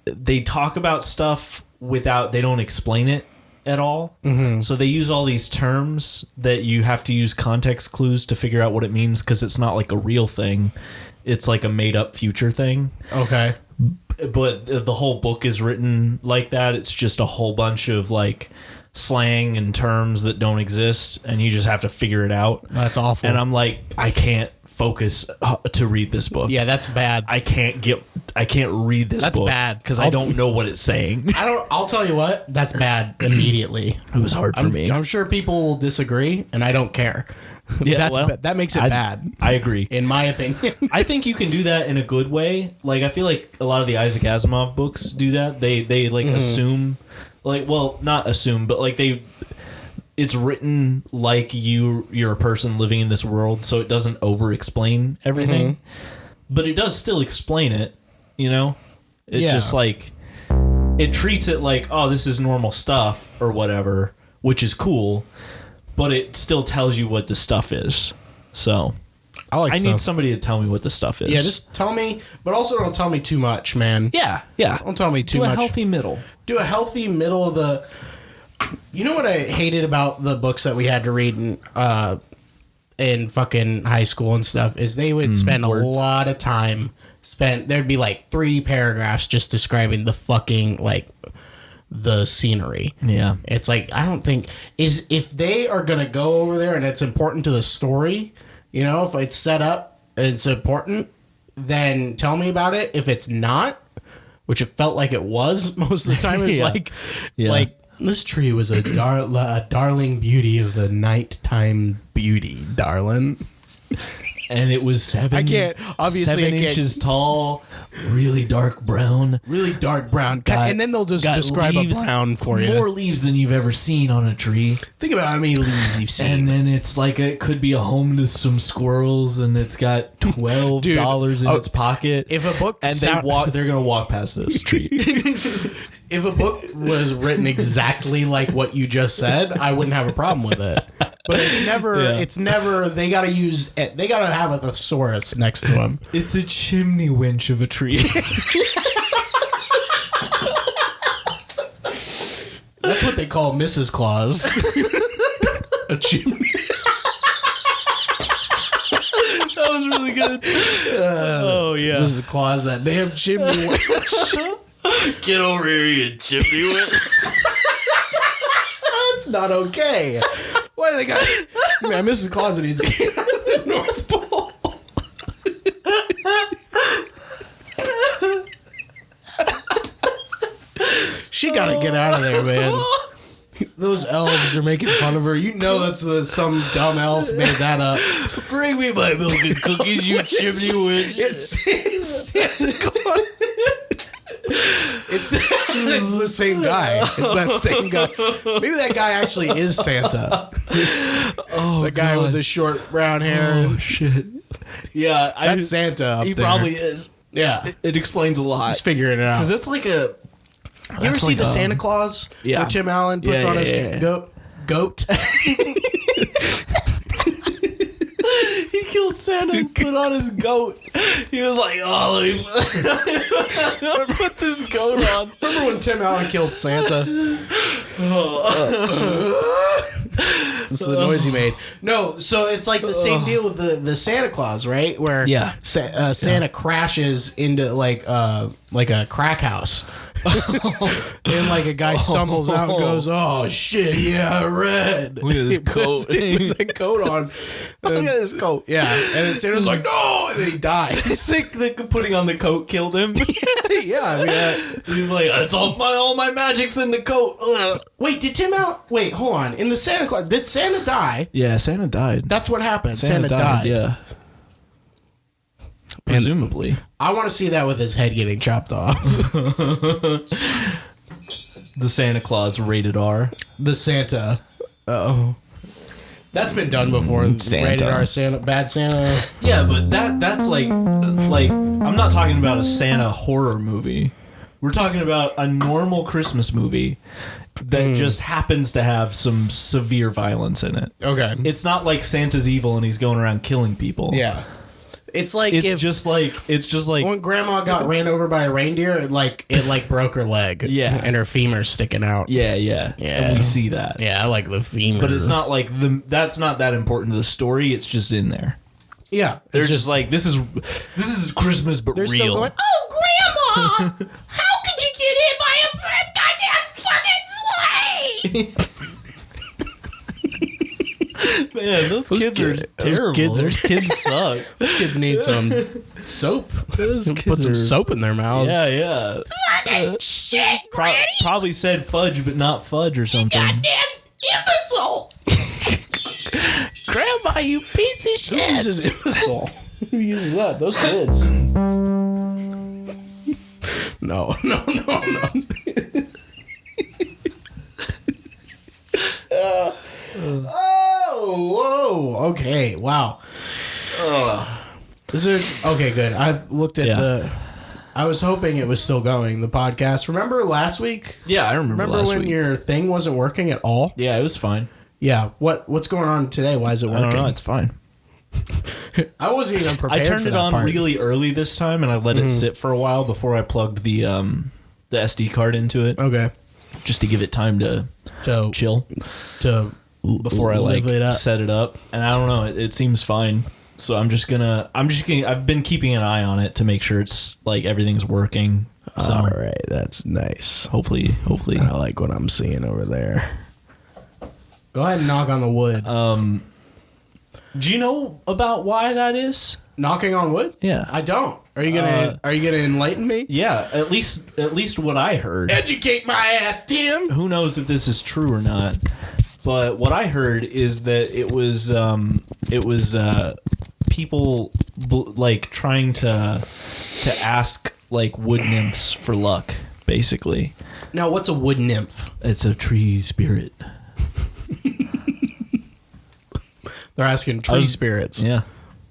Speaker 2: they talk about stuff without, they don't explain it at all. Mm-hmm. So they use all these terms that you have to use context clues to figure out what it means, because it's not like a real thing. It's like a made up future thing.
Speaker 3: Okay.
Speaker 2: But the whole book is written like that. It's just a whole bunch of like slang and terms that don't exist, and you just have to figure it out.
Speaker 3: That's awful.
Speaker 2: And I'm like, I can't focus to read this book.
Speaker 3: Yeah, that's bad.
Speaker 2: I can't read this
Speaker 3: That's
Speaker 2: book.
Speaker 3: bad.
Speaker 2: Because I don't know what it's saying.
Speaker 3: I'll tell you what, that's bad immediately.
Speaker 2: It was hard for me.
Speaker 3: I'm sure people will disagree, and I don't care.
Speaker 2: Yeah,
Speaker 3: That makes it bad,
Speaker 2: I agree.
Speaker 3: in my opinion.
Speaker 2: I think you can do that in a good way. Like, I feel like a lot of the Isaac Asimov books do that. They like assume, like, well, not assume, but like it's written like you're a person living in this world, so it doesn't over explain everything, but it does still explain it. You know, it's just like it treats it like, oh, this is normal stuff or whatever, which is cool, but it still tells you what the stuff is. So I need somebody to tell me what the stuff is.
Speaker 3: Yeah, just tell me, but also don't tell me too much, man.
Speaker 2: Yeah.
Speaker 3: Don't tell me too much.
Speaker 2: Do a healthy middle.
Speaker 3: Do a healthy middle of the. You know what I hated about the books that we had to read in fucking high school and stuff is they would spend a lot of time there'd be like 3 paragraphs just describing the fucking like the scenery.
Speaker 2: Yeah.
Speaker 3: It's like, I don't think if they are going to go over there and it's important to the story, you know, if it's set up, it's important, then tell me about it. If it's not, which it felt like it was most of the time, it was like this tree was a darling beauty of the nighttime beauty, darling.
Speaker 2: And it was 7 inches tall, really dark brown.
Speaker 3: Really dark brown. And then they'll just describe
Speaker 2: leaves,
Speaker 3: a brown for you.
Speaker 2: More leaves than you've ever seen on a tree.
Speaker 3: Think about how many leaves you've seen.
Speaker 2: And then it's like it could be a home to some squirrels, and it's got $12 in its pocket.
Speaker 3: If a book
Speaker 2: and they're gonna walk past this tree.
Speaker 3: If a book was written exactly like what you just said, I wouldn't have a problem with it. But it's never, they gotta have a thesaurus next to them.
Speaker 2: It's a chimney winch of a tree.
Speaker 3: That's what they call Mrs. Claus. A chimney.
Speaker 2: That was really good. Oh, yeah.
Speaker 3: Mrs. Claus, that damn chimney winch.
Speaker 2: Get over here, you chimney witch.
Speaker 3: That's not okay. Why they got... Man, Mrs. Claus needs to get out of the North Pole. She gotta get out of there, man. Those elves are making fun of her. You know that's some dumb elf made that up.
Speaker 2: Bring me my milk and cookies, you chimney witch.
Speaker 3: It's Santa Claus. It's the same guy. It's that same guy. Maybe that guy actually is Santa.
Speaker 2: Oh,
Speaker 3: the guy with the short brown hair.
Speaker 2: Oh shit. Yeah,
Speaker 3: That's Santa up
Speaker 2: he
Speaker 3: there.
Speaker 2: probably is.
Speaker 3: Yeah.
Speaker 2: It explains a lot.
Speaker 3: He's figuring it out.
Speaker 2: Because that's like a...
Speaker 3: You ever see the Santa Claus?
Speaker 2: Yeah.
Speaker 3: Where Tim Allen puts on his goat?
Speaker 2: He killed Santa and put on his goat. He was like, oh, let me put this goat on.
Speaker 3: Remember when Tim Allen killed Santa? That's the noise he made. No, so it's like the same deal with the Santa Claus, right? Where Santa crashes into like a crack house. And like a guy stumbles out and goes, "Oh shit, yeah, red."
Speaker 2: Look at this coat.
Speaker 3: He puts that coat on. Look at this coat. Yeah, and then Santa's like, "No," and then he dies.
Speaker 2: Sick that putting on the coat killed him.
Speaker 3: Yeah, I mean,
Speaker 2: He's like, it's all my magic's in the coat. Ugh.
Speaker 3: wait, did Tim out? Wait, hold on. In the Santa Claus, did Santa die?
Speaker 2: Yeah, Santa died.
Speaker 3: That's what happened. Santa died.
Speaker 2: Yeah. Presumably.
Speaker 3: I want to see that with his head getting chopped off.
Speaker 2: The Santa Claus rated R.
Speaker 3: The Santa. Oh. That's been done before.
Speaker 2: Santa.
Speaker 3: Rated R Santa, bad Santa.
Speaker 2: Yeah, but that's like I'm not talking about a Santa horror movie. We're talking about a normal Christmas movie that just happens to have some severe violence in it.
Speaker 3: Okay.
Speaker 2: It's not like Santa's evil and he's going around killing people.
Speaker 3: Yeah. It's like
Speaker 2: It's just like
Speaker 3: when Grandma got ran over by a reindeer, it broke her leg.
Speaker 2: Yeah.
Speaker 3: And her femur's sticking out.
Speaker 2: yeah. And we see that.
Speaker 3: Yeah, I like the femur.
Speaker 2: But it's not like that's not that important to the story. It's just in there.
Speaker 3: Yeah.
Speaker 2: They're
Speaker 3: It's
Speaker 2: just like this is Christmas but
Speaker 3: they're
Speaker 2: real.
Speaker 3: still going, "Oh, Grandma! How could you get hit by a goddamn fucking sleigh?"
Speaker 2: Man, those kids are terrible. Those kids suck.
Speaker 3: Those kids need some soap. Put some soap in their mouths.
Speaker 2: Yeah.
Speaker 3: Shit,
Speaker 2: Probably said fudge, but not fudge or something.
Speaker 3: goddamn imbecile!
Speaker 2: Grandma, you piece of
Speaker 3: Who uses imbecile? Who uses that? Those kids. No. Whoa, okay, wow. Okay, good. I looked at I was hoping it was still going, the podcast. Remember last week?
Speaker 2: Yeah, I remember last
Speaker 3: when
Speaker 2: week.
Speaker 3: your thing wasn't working at all?
Speaker 2: Yeah, it was fine.
Speaker 3: Yeah. What's going on today? Why is it
Speaker 2: I
Speaker 3: working?
Speaker 2: don't know. It's fine.
Speaker 3: I wasn't even prepared.
Speaker 2: I turned
Speaker 3: for
Speaker 2: it
Speaker 3: that
Speaker 2: on
Speaker 3: part.
Speaker 2: really early this time, and I let it sit for a while before I plugged the SD card into it,
Speaker 3: Okay.
Speaker 2: just to give it time to
Speaker 3: To
Speaker 2: chill before I
Speaker 3: live it up.
Speaker 2: set it up. And I don't know. It seems fine. So I've been keeping an eye on it to make sure it's like everything's working. So
Speaker 3: All right, that's nice.
Speaker 2: hopefully.
Speaker 3: I like what I'm seeing over there. Go ahead and knock on the wood.
Speaker 2: Do you know about why that is?
Speaker 3: Knocking on wood?
Speaker 2: Yeah.
Speaker 3: I don't. Are you gonna enlighten me?
Speaker 2: Yeah, at least what I heard.
Speaker 3: Educate my ass, Tim.
Speaker 2: Who knows if this is true or not? But what I heard is that it was people like trying to ask like wood nymphs for luck, basically.
Speaker 3: Now, what's a wood nymph?
Speaker 2: It's a tree spirit.
Speaker 3: They're asking tree spirits.
Speaker 2: Yeah.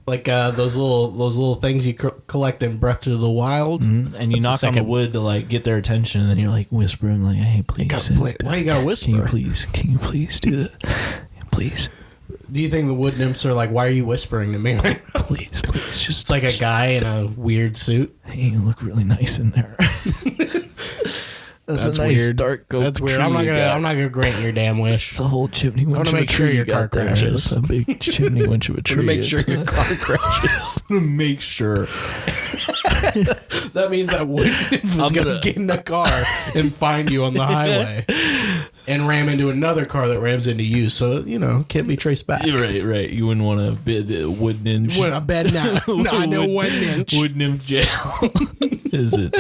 Speaker 3: Like those little things you collect in Breath of the Wild.
Speaker 2: Mm-hmm. And you knock on the wood to like get their attention, and then you're like whispering like, "Hey, please."
Speaker 3: Why you gotta whisper?
Speaker 2: Can you please do that? Please.
Speaker 3: Do you think the wood nymphs are like, why are you whispering to me right now?
Speaker 2: Please, just
Speaker 3: It's like a guy in a weird suit.
Speaker 2: hey, you look really nice in there. That's a nice
Speaker 3: weird.
Speaker 2: dark oak
Speaker 3: That's weird.
Speaker 2: tree
Speaker 3: I'm not
Speaker 2: you got.
Speaker 3: gonna grant your damn wish.
Speaker 2: It's a whole chimney winch.
Speaker 3: I wanna make sure your car crashes.
Speaker 2: It's a big chimney winch of a tree.
Speaker 3: To make sure your car crashes.
Speaker 2: To make sure.
Speaker 3: That means that wood nymph is gonna get in a car and find you on the highway and ram into another car that rams into you. So, can't be traced back.
Speaker 2: Right. You wouldn't want to be the wood nymph.
Speaker 3: When I bet now. No, I know wood nymph.
Speaker 2: Wood nymph jail. Is it?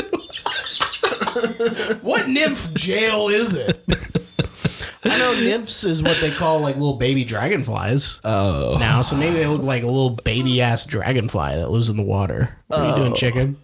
Speaker 3: What nymph jail is it? I know nymphs is what they call like little baby dragonflies.
Speaker 2: Oh.
Speaker 3: Now, so maybe they look like a little baby ass dragonfly that lives in the water. What are you doing, chicken?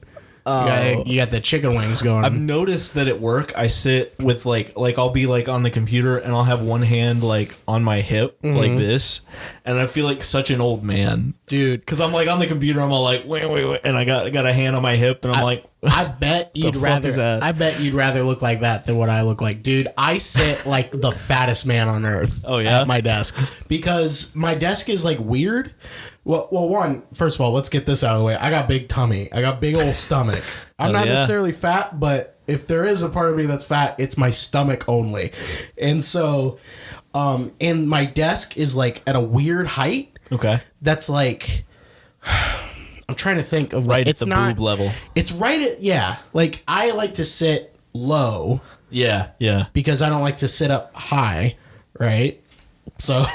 Speaker 3: You got the chicken wings going.
Speaker 2: I've noticed that at work I sit with like I'll be like on the computer and I'll have one hand like on my hip like this, and I feel like such an old man,
Speaker 3: dude.
Speaker 2: Because I'm like on the computer, I'm all like wait, and I got a hand on my hip, and I'm like,
Speaker 3: I bet you'd rather.
Speaker 2: that?
Speaker 3: I bet you'd rather look like that than what I look like, dude. I sit like the fattest man on earth.
Speaker 2: Oh yeah,
Speaker 3: at my desk, because my desk is like weird. Well, first of all, let's get this out of the way. I got big tummy. I got big old stomach. I'm not necessarily fat, but if there is a part of me that's fat, it's my stomach only. And so, and my desk is like at a weird height.
Speaker 2: Okay.
Speaker 3: That's like, I'm trying to think of
Speaker 2: right
Speaker 3: like,
Speaker 2: at the boob level.
Speaker 3: It's right at, yeah. Like I like to sit low.
Speaker 2: Yeah.
Speaker 3: Because I don't like to sit up high, right? So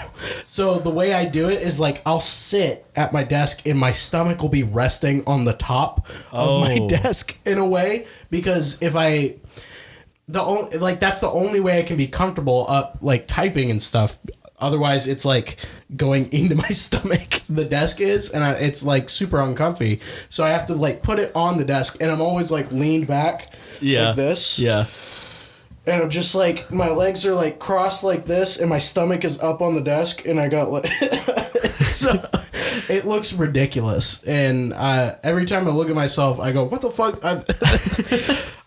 Speaker 3: the way I do it is like I'll sit at my desk and my stomach will be resting on the top of my desk in a way, because if that's the only way I can be comfortable up like typing and stuff. Otherwise, it's like going into my stomach. The desk is, and it's like super uncomfy. So I have to like put it on the desk, and I'm always like leaned back like this.
Speaker 2: Yeah.
Speaker 3: And I'm just like, my legs are like crossed like this, and my stomach is up on the desk, and I got like, so it looks ridiculous. And every time I look at myself, I go, "What the fuck?"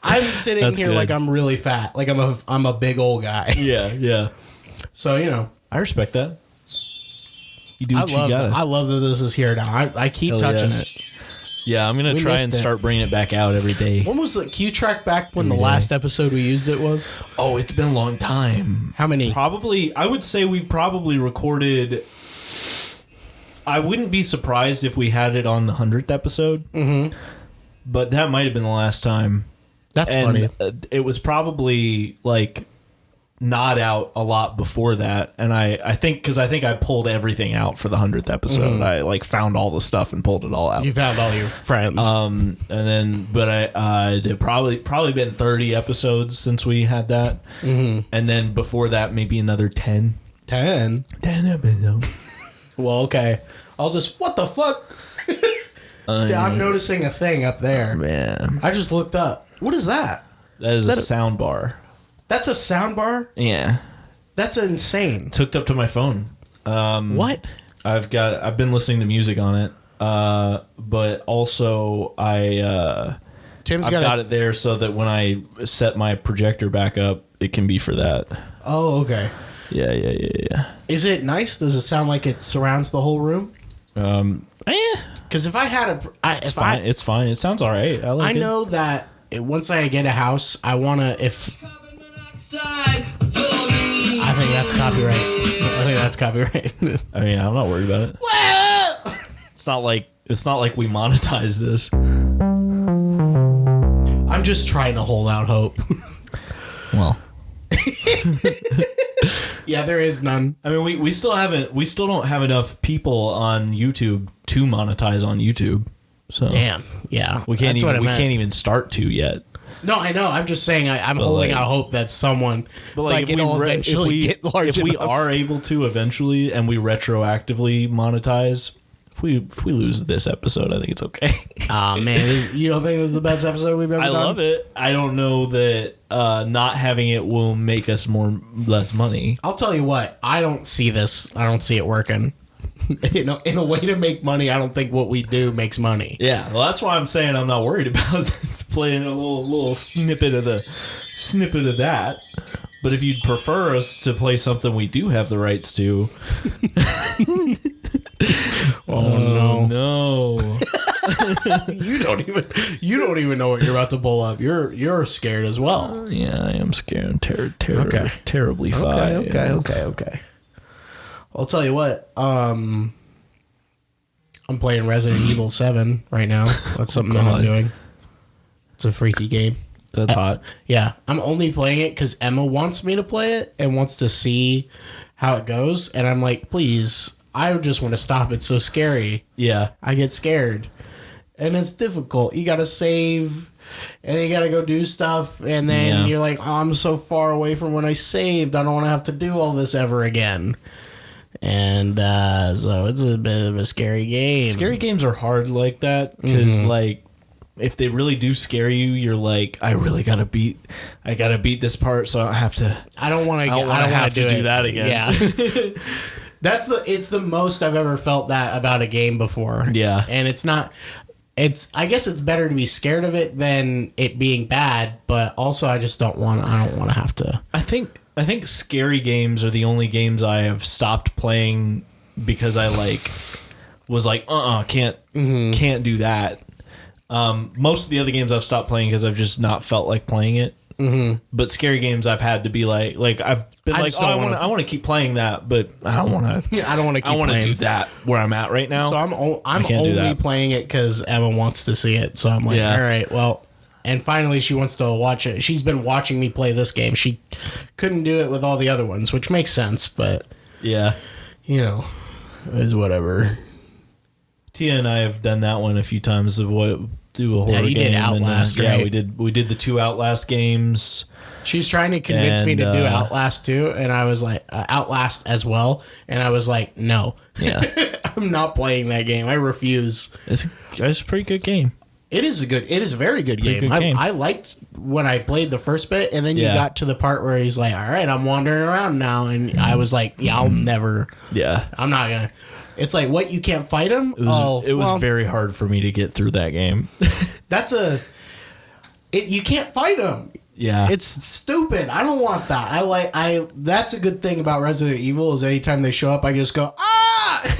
Speaker 3: I'm sitting
Speaker 2: That's
Speaker 3: here
Speaker 2: good.
Speaker 3: like I'm really fat, like I'm a big old guy.
Speaker 2: Yeah.
Speaker 3: So
Speaker 2: I respect that. You do
Speaker 3: I
Speaker 2: what you
Speaker 3: love
Speaker 2: gotta.
Speaker 3: that. I love that this is here now. I keep
Speaker 2: Hell
Speaker 3: touching
Speaker 2: yeah.
Speaker 3: it.
Speaker 2: Yeah, I'm gonna
Speaker 3: We
Speaker 2: try
Speaker 3: missed
Speaker 2: and
Speaker 3: it.
Speaker 2: start bringing it back out every day.
Speaker 3: When was the Q track back when the last episode we used it was?
Speaker 2: Oh, it's been a long time.
Speaker 3: How many?
Speaker 2: Probably, I would say we probably recorded. I wouldn't be surprised if we had it on the 100th episode. Mm-hmm. But that might have been the last time.
Speaker 3: That's funny.
Speaker 2: It was probably like not out a lot before that, and I think I pulled everything out for the 100th episode. I like found all the stuff and pulled it all out.
Speaker 3: You found all your friends.
Speaker 2: And then, but I it probably been 30 episodes since we had that, and then before that maybe another 10 episodes.
Speaker 3: Well, okay. I'll just, what the fuck? See, I'm noticing a thing up there.
Speaker 2: Man,
Speaker 3: I just looked up. What is that?
Speaker 2: that is
Speaker 3: that
Speaker 2: a
Speaker 3: a-
Speaker 2: sound bar.
Speaker 3: That's a sound bar?
Speaker 2: Yeah,
Speaker 3: That's insane.
Speaker 2: it's hooked up to my phone.
Speaker 3: What?
Speaker 2: I've been listening to music on it, but also I've got it there so that when I set my projector back up, it can be for that.
Speaker 3: Oh, okay.
Speaker 2: Yeah.
Speaker 3: Is it nice? Does it sound like it surrounds the whole room? Because if I had
Speaker 2: It's fine. It's fine. It sounds all right. I like
Speaker 3: I
Speaker 2: it.
Speaker 3: know that once I get a house, I want to, I think that's copyright.
Speaker 2: I mean, I'm not worried about it. It's not like we monetize this.
Speaker 3: I'm just trying to hold out hope.
Speaker 2: Well,
Speaker 3: Yeah, there is none.
Speaker 2: I mean, we still don't have enough people on YouTube to monetize on YouTube. So
Speaker 3: Damn. Yeah.
Speaker 2: we can't
Speaker 3: That's what I
Speaker 2: even
Speaker 3: meant.
Speaker 2: even start to yet.
Speaker 3: No, I know. I'm just saying I'm holding out hope that someone
Speaker 2: But like,
Speaker 3: it'll eventually get large
Speaker 2: if we
Speaker 3: enough.
Speaker 2: are able to eventually, and we retroactively monetize, if we lose this episode, I think it's okay.
Speaker 3: Aw, man. You don't think this is the best episode we've ever
Speaker 2: I
Speaker 3: done?
Speaker 2: love it. I don't know that not having it will make us less money.
Speaker 3: I'll tell you what. I don't see it working. In a way to make money, I don't think what we do makes money.
Speaker 2: Yeah, well, that's why I'm saying I'm not worried about this, playing a little snippet of that. But if you'd prefer us to play something we do have the rights to, no.
Speaker 3: You don't even know what you're about to pull up. You're scared as well.
Speaker 2: Yeah, I am scared.
Speaker 3: Okay.
Speaker 2: Terribly fine.
Speaker 3: Okay. I'll tell you what. I'm playing Resident Evil 7 right now. That's something that I'm doing. It's a freaky game.
Speaker 2: That's hot.
Speaker 3: Yeah, I'm only playing it because Emma wants me to play it and wants to see how it goes. And I'm like, please, I just want to stop. It's so scary.
Speaker 2: Yeah.
Speaker 3: I get scared. And it's difficult. You got to save, and then you got to go do stuff. And then you're like, oh, I'm so far away from when I saved. I don't want to have to do all this ever again. And so it's a bit of a scary game.
Speaker 2: Scary games are hard like that because, like, if they really do scare you, you're like, I gotta beat this part, so I don't have to.
Speaker 3: I don't want to. I don't
Speaker 2: have to do that again.
Speaker 3: Yeah, it's the most I've ever felt that about a game before.
Speaker 2: Yeah,
Speaker 3: and it's not. I guess it's better to be scared of it than it being bad, but also I just don't want. I don't want to have to.
Speaker 2: I think scary games are the only games I have stopped playing because I was like, can't do that. Most of the other games I've stopped playing because I've just not felt like playing it. Mm-hmm. But scary games I've had to be like I've been I want to keep playing that, but I don't want to.
Speaker 3: Yeah, I don't want to keep.
Speaker 2: I want to do that where I'm at right now.
Speaker 3: So I'm only playing it because Emma wants to see it. So I'm like, all right, well. And finally, she wants to watch it. She's been watching me play this game. She couldn't do it with all the other ones, which makes sense. But
Speaker 2: yeah,
Speaker 3: it's whatever.
Speaker 2: Tia and I have done that one a few times. Do a horror game.
Speaker 3: You did Outlast, right?
Speaker 2: Yeah, we did the 2 Outlast games.
Speaker 3: She's trying to convince me to do Outlast too, and I was like, Outlast as well, and I was like, no, I'm not playing that game. I refuse.
Speaker 2: It's a pretty good game.
Speaker 3: It is a very good game. I liked when I played the first bit, and then you got to the part where he's like, all right, I'm wandering around now, and I was like, I'm not gonna. It's like, what, you can't fight him?
Speaker 2: It was very hard for me to get through that game.
Speaker 3: You can't fight him.
Speaker 2: Yeah.
Speaker 3: It's stupid. I don't want that. That's a good thing about Resident Evil is anytime they show up, I just go,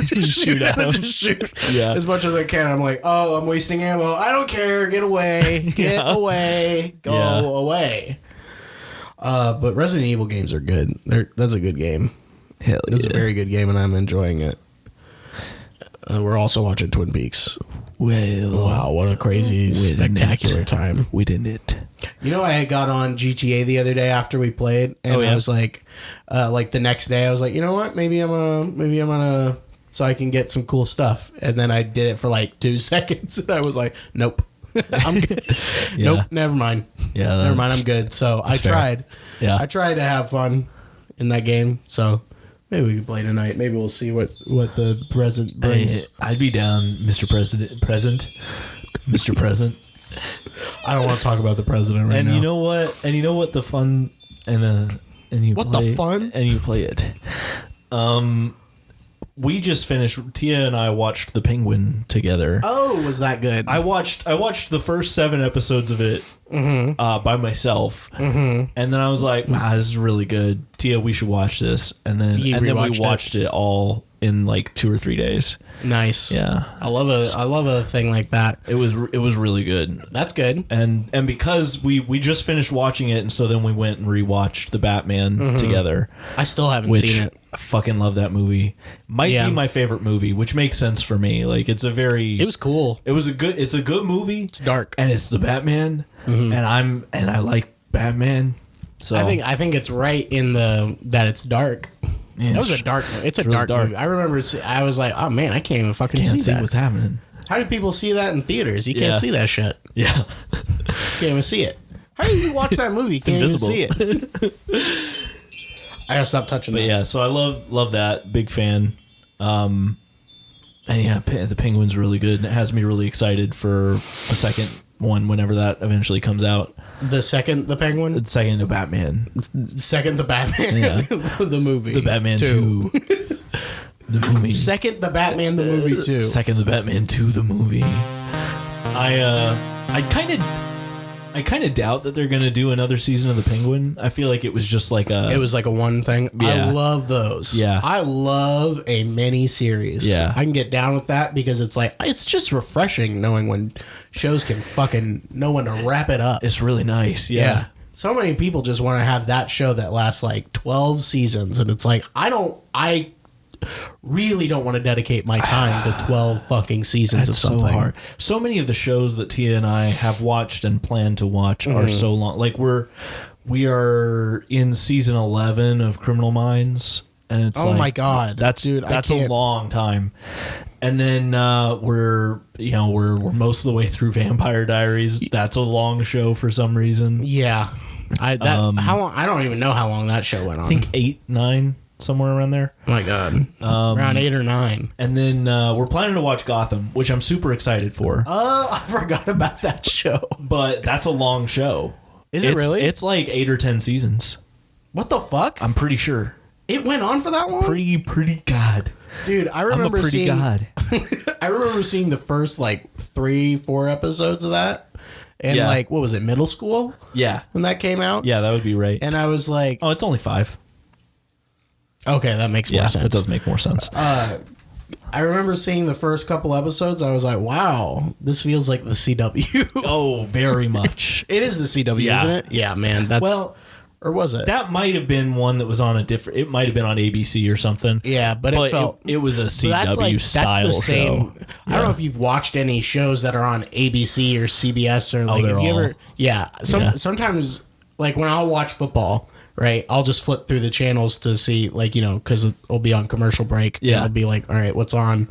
Speaker 3: just shoot at them. Just shoot. Yeah. As much as I can. I'm like, oh, I'm wasting ammo. I don't care. Get away. Get away. Go away. But Resident Evil games are good. That's a good game.
Speaker 2: Hell yeah.
Speaker 3: It's a very good game, and I'm enjoying it. We're also watching Twin Peaks.
Speaker 2: Well,
Speaker 3: wow, what a crazy, spectacular time.
Speaker 2: We did it.
Speaker 3: You know, I got on GTA the other day after we played, and I was like the next day, I was like, you know what? Maybe I'm gonna, so I can get some cool stuff. And then I did it for like 2 seconds, and I was like, nope, I'm good. Nope, never mind. Yeah, never mind. I'm good. So I tried. Yeah, I tried to have fun in that game. So. Maybe we can play tonight. Maybe we'll see what the present brings.
Speaker 2: I'd be down, Mr. President. Mr. President.
Speaker 3: I don't want to talk about the president right now.
Speaker 2: And you know what? The fun and you
Speaker 3: what
Speaker 2: play,
Speaker 3: the fun?
Speaker 2: And you play it. We just finished. Tia and I watched The Penguin together.
Speaker 3: Oh, was that good?
Speaker 2: I watched the first 7 episodes of it by myself, and then I was like, "Wow, this is really good." Tia, we should watch this, and then we watched it all in like 2 or 3 days.
Speaker 3: Nice.
Speaker 2: Yeah,
Speaker 3: I love a thing like that.
Speaker 2: It was really good.
Speaker 3: That's good.
Speaker 2: And because we just finished watching it, and so then we went and rewatched The Batman together.
Speaker 3: I still haven't seen it.
Speaker 2: I fucking love that movie. Might be my favorite movie, which makes sense for me. Like it was cool. It's a good movie. It's
Speaker 3: dark.
Speaker 2: And it's the Batman. And I like Batman. So
Speaker 3: I think it's right in that it's dark. Yeah, that was a dark movie. It's a really dark movie. I remember I was like, oh man, I can't even fucking see
Speaker 2: what's happening.
Speaker 3: How do people see that in theaters? You can't see that shit.
Speaker 2: Yeah.
Speaker 3: Can't even see it. How do you watch that movie? You can't
Speaker 2: invisible.
Speaker 3: Even see it. I gotta stop touching that.
Speaker 2: Yeah, so I love that. Big fan. And yeah, The Penguin's really good. It has me really excited for a second one whenever that eventually comes out.
Speaker 3: The Penguin?
Speaker 2: The second, The Batman.
Speaker 3: The Batman. Yeah. The movie.
Speaker 2: The Batman 2. The movie.
Speaker 3: Second, The Batman, the movie 2.
Speaker 2: Second, The Batman 2, the movie. I kind of doubt that they're going to do another season of The Penguin. I feel like it was just like a
Speaker 3: one thing. Yeah. I love those.
Speaker 2: Yeah.
Speaker 3: I love a mini series.
Speaker 2: Yeah.
Speaker 3: I can get down with that because it's just refreshing knowing when shows can fucking know when to wrap it up.
Speaker 2: It's really nice. Yeah.
Speaker 3: So many people just want to have that show that lasts like 12 seasons, and it's like I really don't want to dedicate my time to 12 fucking seasons of something.
Speaker 2: So hard. So many of the shows that Tia and I have watched and plan to watch are so long. Like we are in season 11 of Criminal Minds, and it's
Speaker 3: my god,
Speaker 2: that's a long time. And then we're most of the way through Vampire Diaries. That's a long show for some reason.
Speaker 3: Yeah. How long? I don't even know how long that show went on.
Speaker 2: I think 8, 9, somewhere around there.
Speaker 3: Oh my god, around 8 or 9.
Speaker 2: And then we're planning to watch Gotham, which I'm super excited for.
Speaker 3: Oh, I forgot about that show.
Speaker 2: But that's a long show.
Speaker 3: Is it really?
Speaker 2: It's like 8 or 10 seasons.
Speaker 3: What the fuck?
Speaker 2: I'm pretty sure.
Speaker 3: It went on for that long?
Speaker 2: Pretty god.
Speaker 3: Dude, I remember
Speaker 2: I'm a pretty god.
Speaker 3: I remember seeing the first like 3-4 episodes of that. And
Speaker 2: Yeah.
Speaker 3: like, what was it, middle school?
Speaker 2: Yeah.
Speaker 3: When that came out?
Speaker 2: Yeah, that would be right.
Speaker 3: And I was like,
Speaker 2: Oh, it's only 5.
Speaker 3: okay, that makes more sense.
Speaker 2: It does make more sense.
Speaker 3: I remember seeing the first couple episodes. I was like, wow, this feels like the CW.
Speaker 2: Oh, very much.
Speaker 3: It is the CW,
Speaker 2: Yeah.
Speaker 3: isn't it? Yeah, man. That's or was it?
Speaker 2: That might have been one that was on a different. It might have been on ABC or something.
Speaker 3: Yeah, but it felt
Speaker 2: it was a CW style
Speaker 3: that's the same.
Speaker 2: show.
Speaker 3: I don't know if you've watched any shows that are on ABC or CBS or like.
Speaker 2: they're
Speaker 3: Have you
Speaker 2: all-
Speaker 3: ever? Yeah. Sometimes, like when I'll watch football, right? I'll just flip through the channels to see, like, because it'll be on commercial break.
Speaker 2: Yeah.
Speaker 3: And I'll be like, all right, what's on?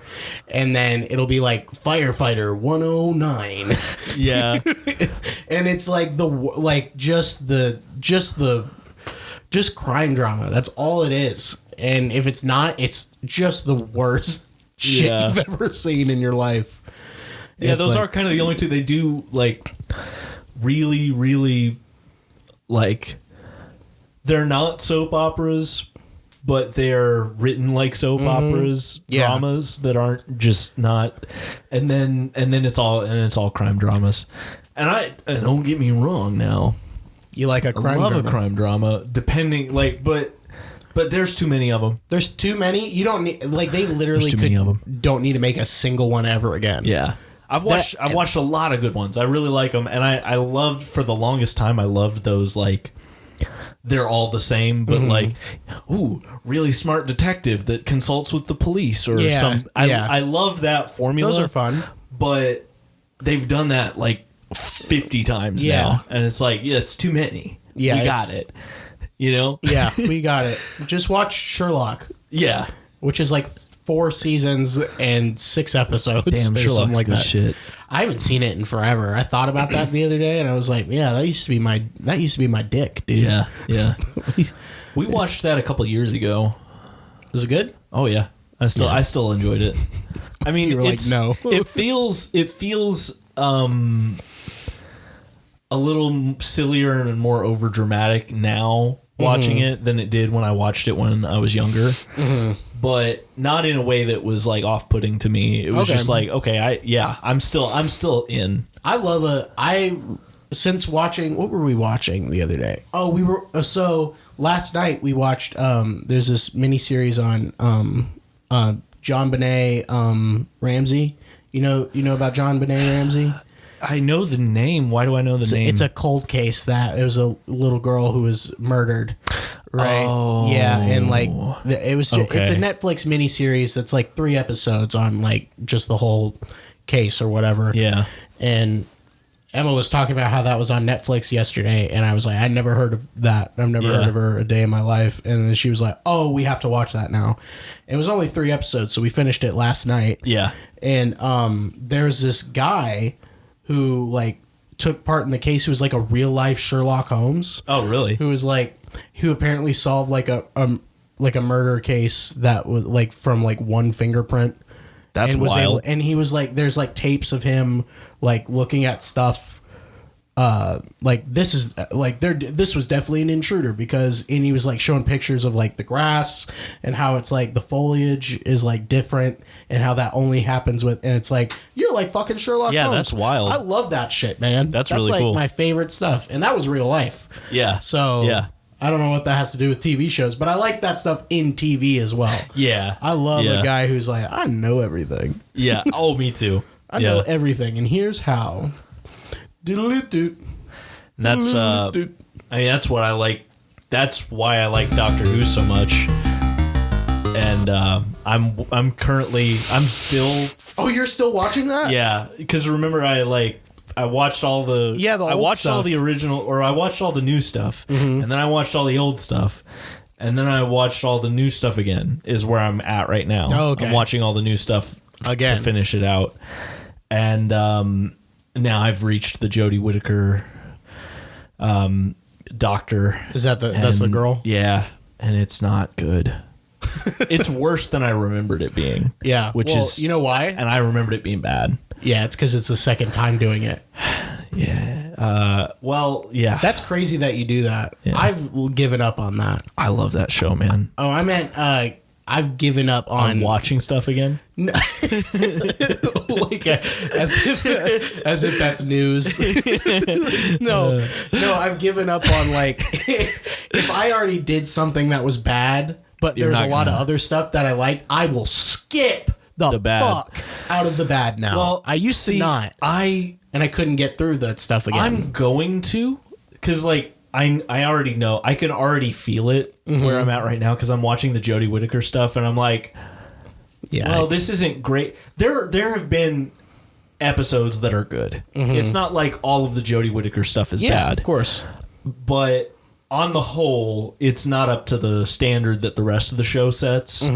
Speaker 3: And then it'll be like Firefighter 109.
Speaker 2: Yeah.
Speaker 3: And it's like just crime drama. That's all it is. And if it's not, it's just the worst shit
Speaker 2: Yeah.
Speaker 3: you've ever seen in your life.
Speaker 2: Yeah,
Speaker 3: It's
Speaker 2: those
Speaker 3: like-
Speaker 2: are kind of the only two. They do like really, really like they're not soap operas, but they're written like soap operas,
Speaker 3: Yeah.
Speaker 2: dramas that aren't just not. And then it's all crime dramas. And don't get me wrong now.
Speaker 3: You like a
Speaker 2: I
Speaker 3: crime
Speaker 2: love
Speaker 3: drama.
Speaker 2: a crime drama, depending but there's too many of them.
Speaker 3: There's too many. You don't need, like, they literally
Speaker 2: There's too many of 'em.
Speaker 3: don't need to make a single one ever again.
Speaker 2: Yeah. I've watched a lot of good ones. I really like them, and I loved for the longest time. I loved those like they're all the same, but like, ooh, really smart detective that consults with the police or
Speaker 3: Yeah,
Speaker 2: some.
Speaker 3: yeah.
Speaker 2: I love that formula.
Speaker 3: Those are fun.
Speaker 2: but they've done that like 50 times
Speaker 3: Yeah.
Speaker 2: now, and it's like, yeah, it's too many.
Speaker 3: Yeah,
Speaker 2: we got it.
Speaker 3: Yeah, we got it. Just watch Sherlock,
Speaker 2: Yeah.
Speaker 3: which is like 4 seasons and 6 episodes.
Speaker 2: Damn,
Speaker 3: or
Speaker 2: Sherlock's
Speaker 3: something like
Speaker 2: good
Speaker 3: that.
Speaker 2: shit.
Speaker 3: I haven't seen it in forever. I thought about that the other day, and I was like, yeah, that used to be my dick, dude.
Speaker 2: Yeah, yeah. We watched that a couple years ago.
Speaker 3: Was it good?
Speaker 2: Oh yeah, I still enjoyed it. I mean,
Speaker 3: You were like,
Speaker 2: it's,
Speaker 3: no.
Speaker 2: it feels a little sillier and more over dramatic now watching it than it did when I watched it when I was younger. But not in a way that was like off-putting to me. It was
Speaker 3: Okay.
Speaker 2: just like, okay, I'm still in.
Speaker 3: Since watching, what were we watching the other day? Oh, we were, so last night we watched, there's this miniseries on, John Benet, Ramsey. You know about John Benet Ramsey?
Speaker 2: I know the name. Why do I know the name?
Speaker 3: It's a cold case that it was a little girl who was murdered. Right.
Speaker 2: Oh.
Speaker 3: Yeah, and like it's a
Speaker 2: Okay.
Speaker 3: Netflix miniseries that's like 3 episodes on like just the whole case or whatever.
Speaker 2: Yeah.
Speaker 3: And Emma was talking about how that was on Netflix yesterday, and I was like, I never heard of that. I've never heard of her a day in my life. And then she was like, oh, we have to watch that now. It was only 3 episodes, so we finished it last night.
Speaker 2: Yeah.
Speaker 3: And there's this guy who like took part in the case who was like a real life Sherlock Holmes.
Speaker 2: Oh, really?
Speaker 3: Who apparently solved like a murder case that was like from like one fingerprint.
Speaker 2: That's
Speaker 3: and was
Speaker 2: wild.
Speaker 3: and he was like, there's like tapes of him like looking at stuff. Like this is like this was definitely an intruder and he was like showing pictures of like the grass and how it's like the foliage is like different and how that only happens and it's like, you're like fucking Sherlock Holmes.
Speaker 2: That's wild.
Speaker 3: I love that shit, man.
Speaker 2: That's really
Speaker 3: like
Speaker 2: cool.
Speaker 3: my favorite stuff, and that was real life.
Speaker 2: Yeah.
Speaker 3: So
Speaker 2: yeah.
Speaker 3: I don't know what that has to do with TV shows, but I like that stuff in TV as well.
Speaker 2: Yeah.
Speaker 3: I love
Speaker 2: Yeah.
Speaker 3: a guy who's like, I know everything.
Speaker 2: Yeah. Oh, me too.
Speaker 3: I know everything, and here's how. Doodle-doo.
Speaker 2: That's I mean, that's what I like. That's why I like Doctor Who so much. And and I'm still.
Speaker 3: Oh, you're still watching that?
Speaker 2: Yeah, because remember I watched all the I
Speaker 3: old
Speaker 2: watched all
Speaker 3: stuff.
Speaker 2: the original, or I watched all the new stuff, and then I watched all the old stuff, and then I watched all the new stuff again. Is where I'm at right now.
Speaker 3: Oh, okay.
Speaker 2: I'm watching all the new stuff
Speaker 3: Again.
Speaker 2: to finish it out, and now I've reached the Jodie Whittaker doctor.
Speaker 3: Is that that's the
Speaker 2: and-
Speaker 3: girl?
Speaker 2: Yeah, and it's not good. It's worse than I remembered it being.
Speaker 3: Yeah.
Speaker 2: which
Speaker 3: Well,
Speaker 2: is
Speaker 3: you know why?
Speaker 2: and I remembered it being bad.
Speaker 3: Yeah, it's because it's the second time doing it.
Speaker 2: Yeah. Well, yeah.
Speaker 3: That's crazy that you do that.
Speaker 2: Yeah.
Speaker 3: I've given up on that.
Speaker 2: I love that show, man.
Speaker 3: Oh, I meant I've given up on
Speaker 2: I'm watching stuff again.
Speaker 3: like as if that's news. No, I've given up on like if I already did something that was bad, but
Speaker 2: You're
Speaker 3: there's a
Speaker 2: not
Speaker 3: lot of
Speaker 2: gonna-
Speaker 3: other stuff that I like, I will skip the
Speaker 2: bad.
Speaker 3: fuck out of the bad now.
Speaker 2: Well,
Speaker 3: I used to not, and I couldn't get through that stuff again.
Speaker 2: I'm going to, because like I already know, I can already feel it where I'm at right now because I'm watching the Jodie Whittaker stuff, and I'm like,
Speaker 3: yeah,
Speaker 2: well, this isn't great. There have been episodes that are good. It's not like all of the Jodie Whittaker stuff is
Speaker 3: yeah,
Speaker 2: bad,
Speaker 3: of course.
Speaker 2: but on the whole, it's not up to the standard that the rest of the show sets,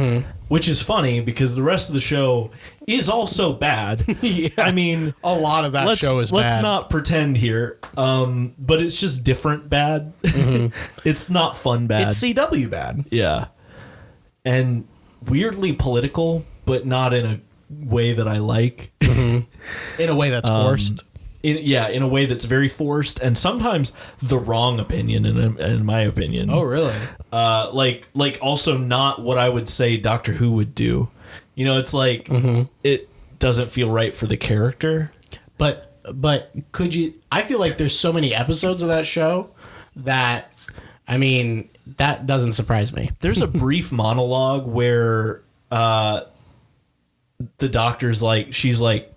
Speaker 2: which is funny because the rest of the show is also bad.
Speaker 3: Yeah.
Speaker 2: I mean,
Speaker 3: A lot of that show is bad.
Speaker 2: let's not pretend here, but it's just different bad. It's not fun bad.
Speaker 3: It's CW bad.
Speaker 2: Yeah, and weirdly political, but not in a way that I like.
Speaker 3: In a way that's forced.
Speaker 2: In a way that's very forced, and sometimes the wrong opinion, in my opinion.
Speaker 3: Oh, really?
Speaker 2: Like also not what I would say Doctor Who would do. You know, it's like it doesn't feel right for the character.
Speaker 3: But could you? I feel like there's so many episodes of that show that, I mean, that doesn't surprise me.
Speaker 2: There's a brief monologue where the doctor's like, she's like,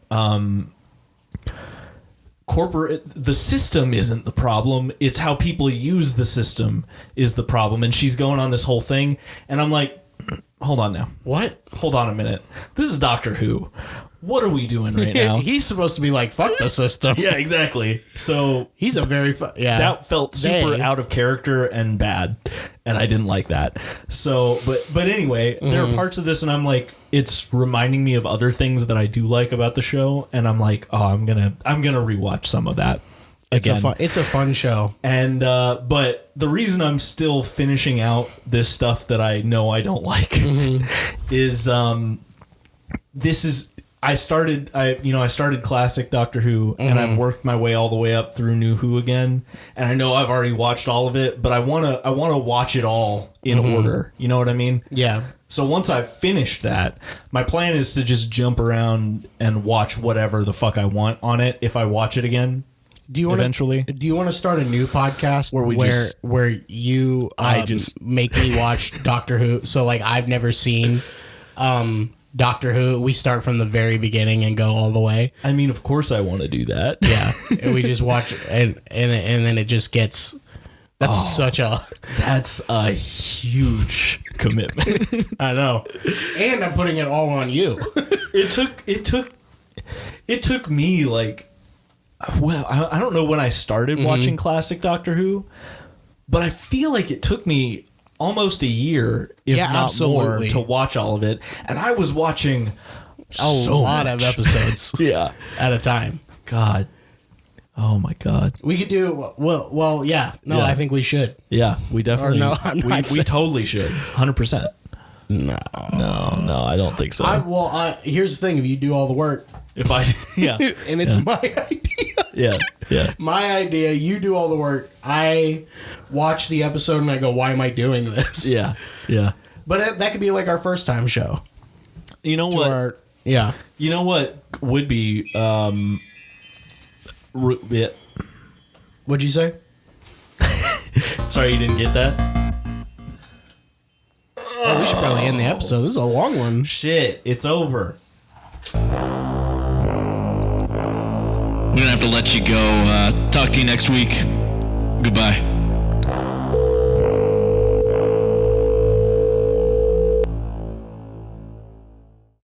Speaker 2: the system isn't the problem, it's how people use the system is the problem. And she's going on this whole thing, and I'm like, hold on now.
Speaker 3: What?
Speaker 2: Hold on a minute. This is Doctor Who. What are we doing right now?
Speaker 3: He's supposed to be like, fuck the system.
Speaker 2: Yeah, exactly. So
Speaker 3: He's a very
Speaker 2: that felt super
Speaker 3: They-
Speaker 2: out of character and bad, and I didn't like that. So, but anyway, there are parts of this, and I'm like, it's reminding me of other things that I do like about the show, and I'm like, oh, I'm gonna rewatch some of that again.
Speaker 3: It's a fun show.
Speaker 2: And but the reason I'm still finishing out this stuff that I know I don't like is I started classic Doctor Who, and I've worked my way all the way up through New Who again, and I know I've already watched all of it, but I want to watch it all in order. You know what I mean?
Speaker 3: Yeah.
Speaker 2: So once I've finished that, my plan is to just jump around and watch whatever the fuck I want on it if I watch it again.
Speaker 3: Do you want
Speaker 2: eventually?
Speaker 3: Do you want to start a new podcast where you make me watch Doctor Who? So like I've never seen Doctor Who. We start from the very beginning and go all the way.
Speaker 2: I mean, of course I want to do that.
Speaker 3: Yeah, and we just watch and then it just gets. That's
Speaker 2: That's a huge commitment.
Speaker 3: I know, and I'm putting it all on you.
Speaker 2: It took me like, well, I don't know when I started watching classic Doctor Who, but I feel like it took me almost a year, if not
Speaker 3: absolutely.
Speaker 2: more, to watch all of it, and I was watching
Speaker 3: A lot of episodes
Speaker 2: yeah,
Speaker 3: at a time.
Speaker 2: God, oh my God,
Speaker 3: We could do well. Yeah, no,
Speaker 2: Yeah.
Speaker 3: I think we should.
Speaker 2: yeah, we definitely,
Speaker 3: no, I'm not
Speaker 2: we
Speaker 3: saying-
Speaker 2: totally should, 100%.
Speaker 3: No,
Speaker 2: I don't think so.
Speaker 3: Here's the thing: if you do all the work,
Speaker 2: If I, yeah,
Speaker 3: and it's my idea.
Speaker 2: yeah.
Speaker 3: My idea, you do all the work. I watch the episode and I go, why am I doing this?
Speaker 2: Yeah.
Speaker 3: But that could be like our first time show.
Speaker 2: You know what?
Speaker 3: Yeah.
Speaker 2: You know what would be yeah.
Speaker 3: What'd you say?
Speaker 2: Sorry, you didn't get that?
Speaker 3: Oh, we should probably end the episode. This is a long one.
Speaker 2: Shit, it's over.
Speaker 5: I'm gonna have to let you go. Talk to you next week. Goodbye.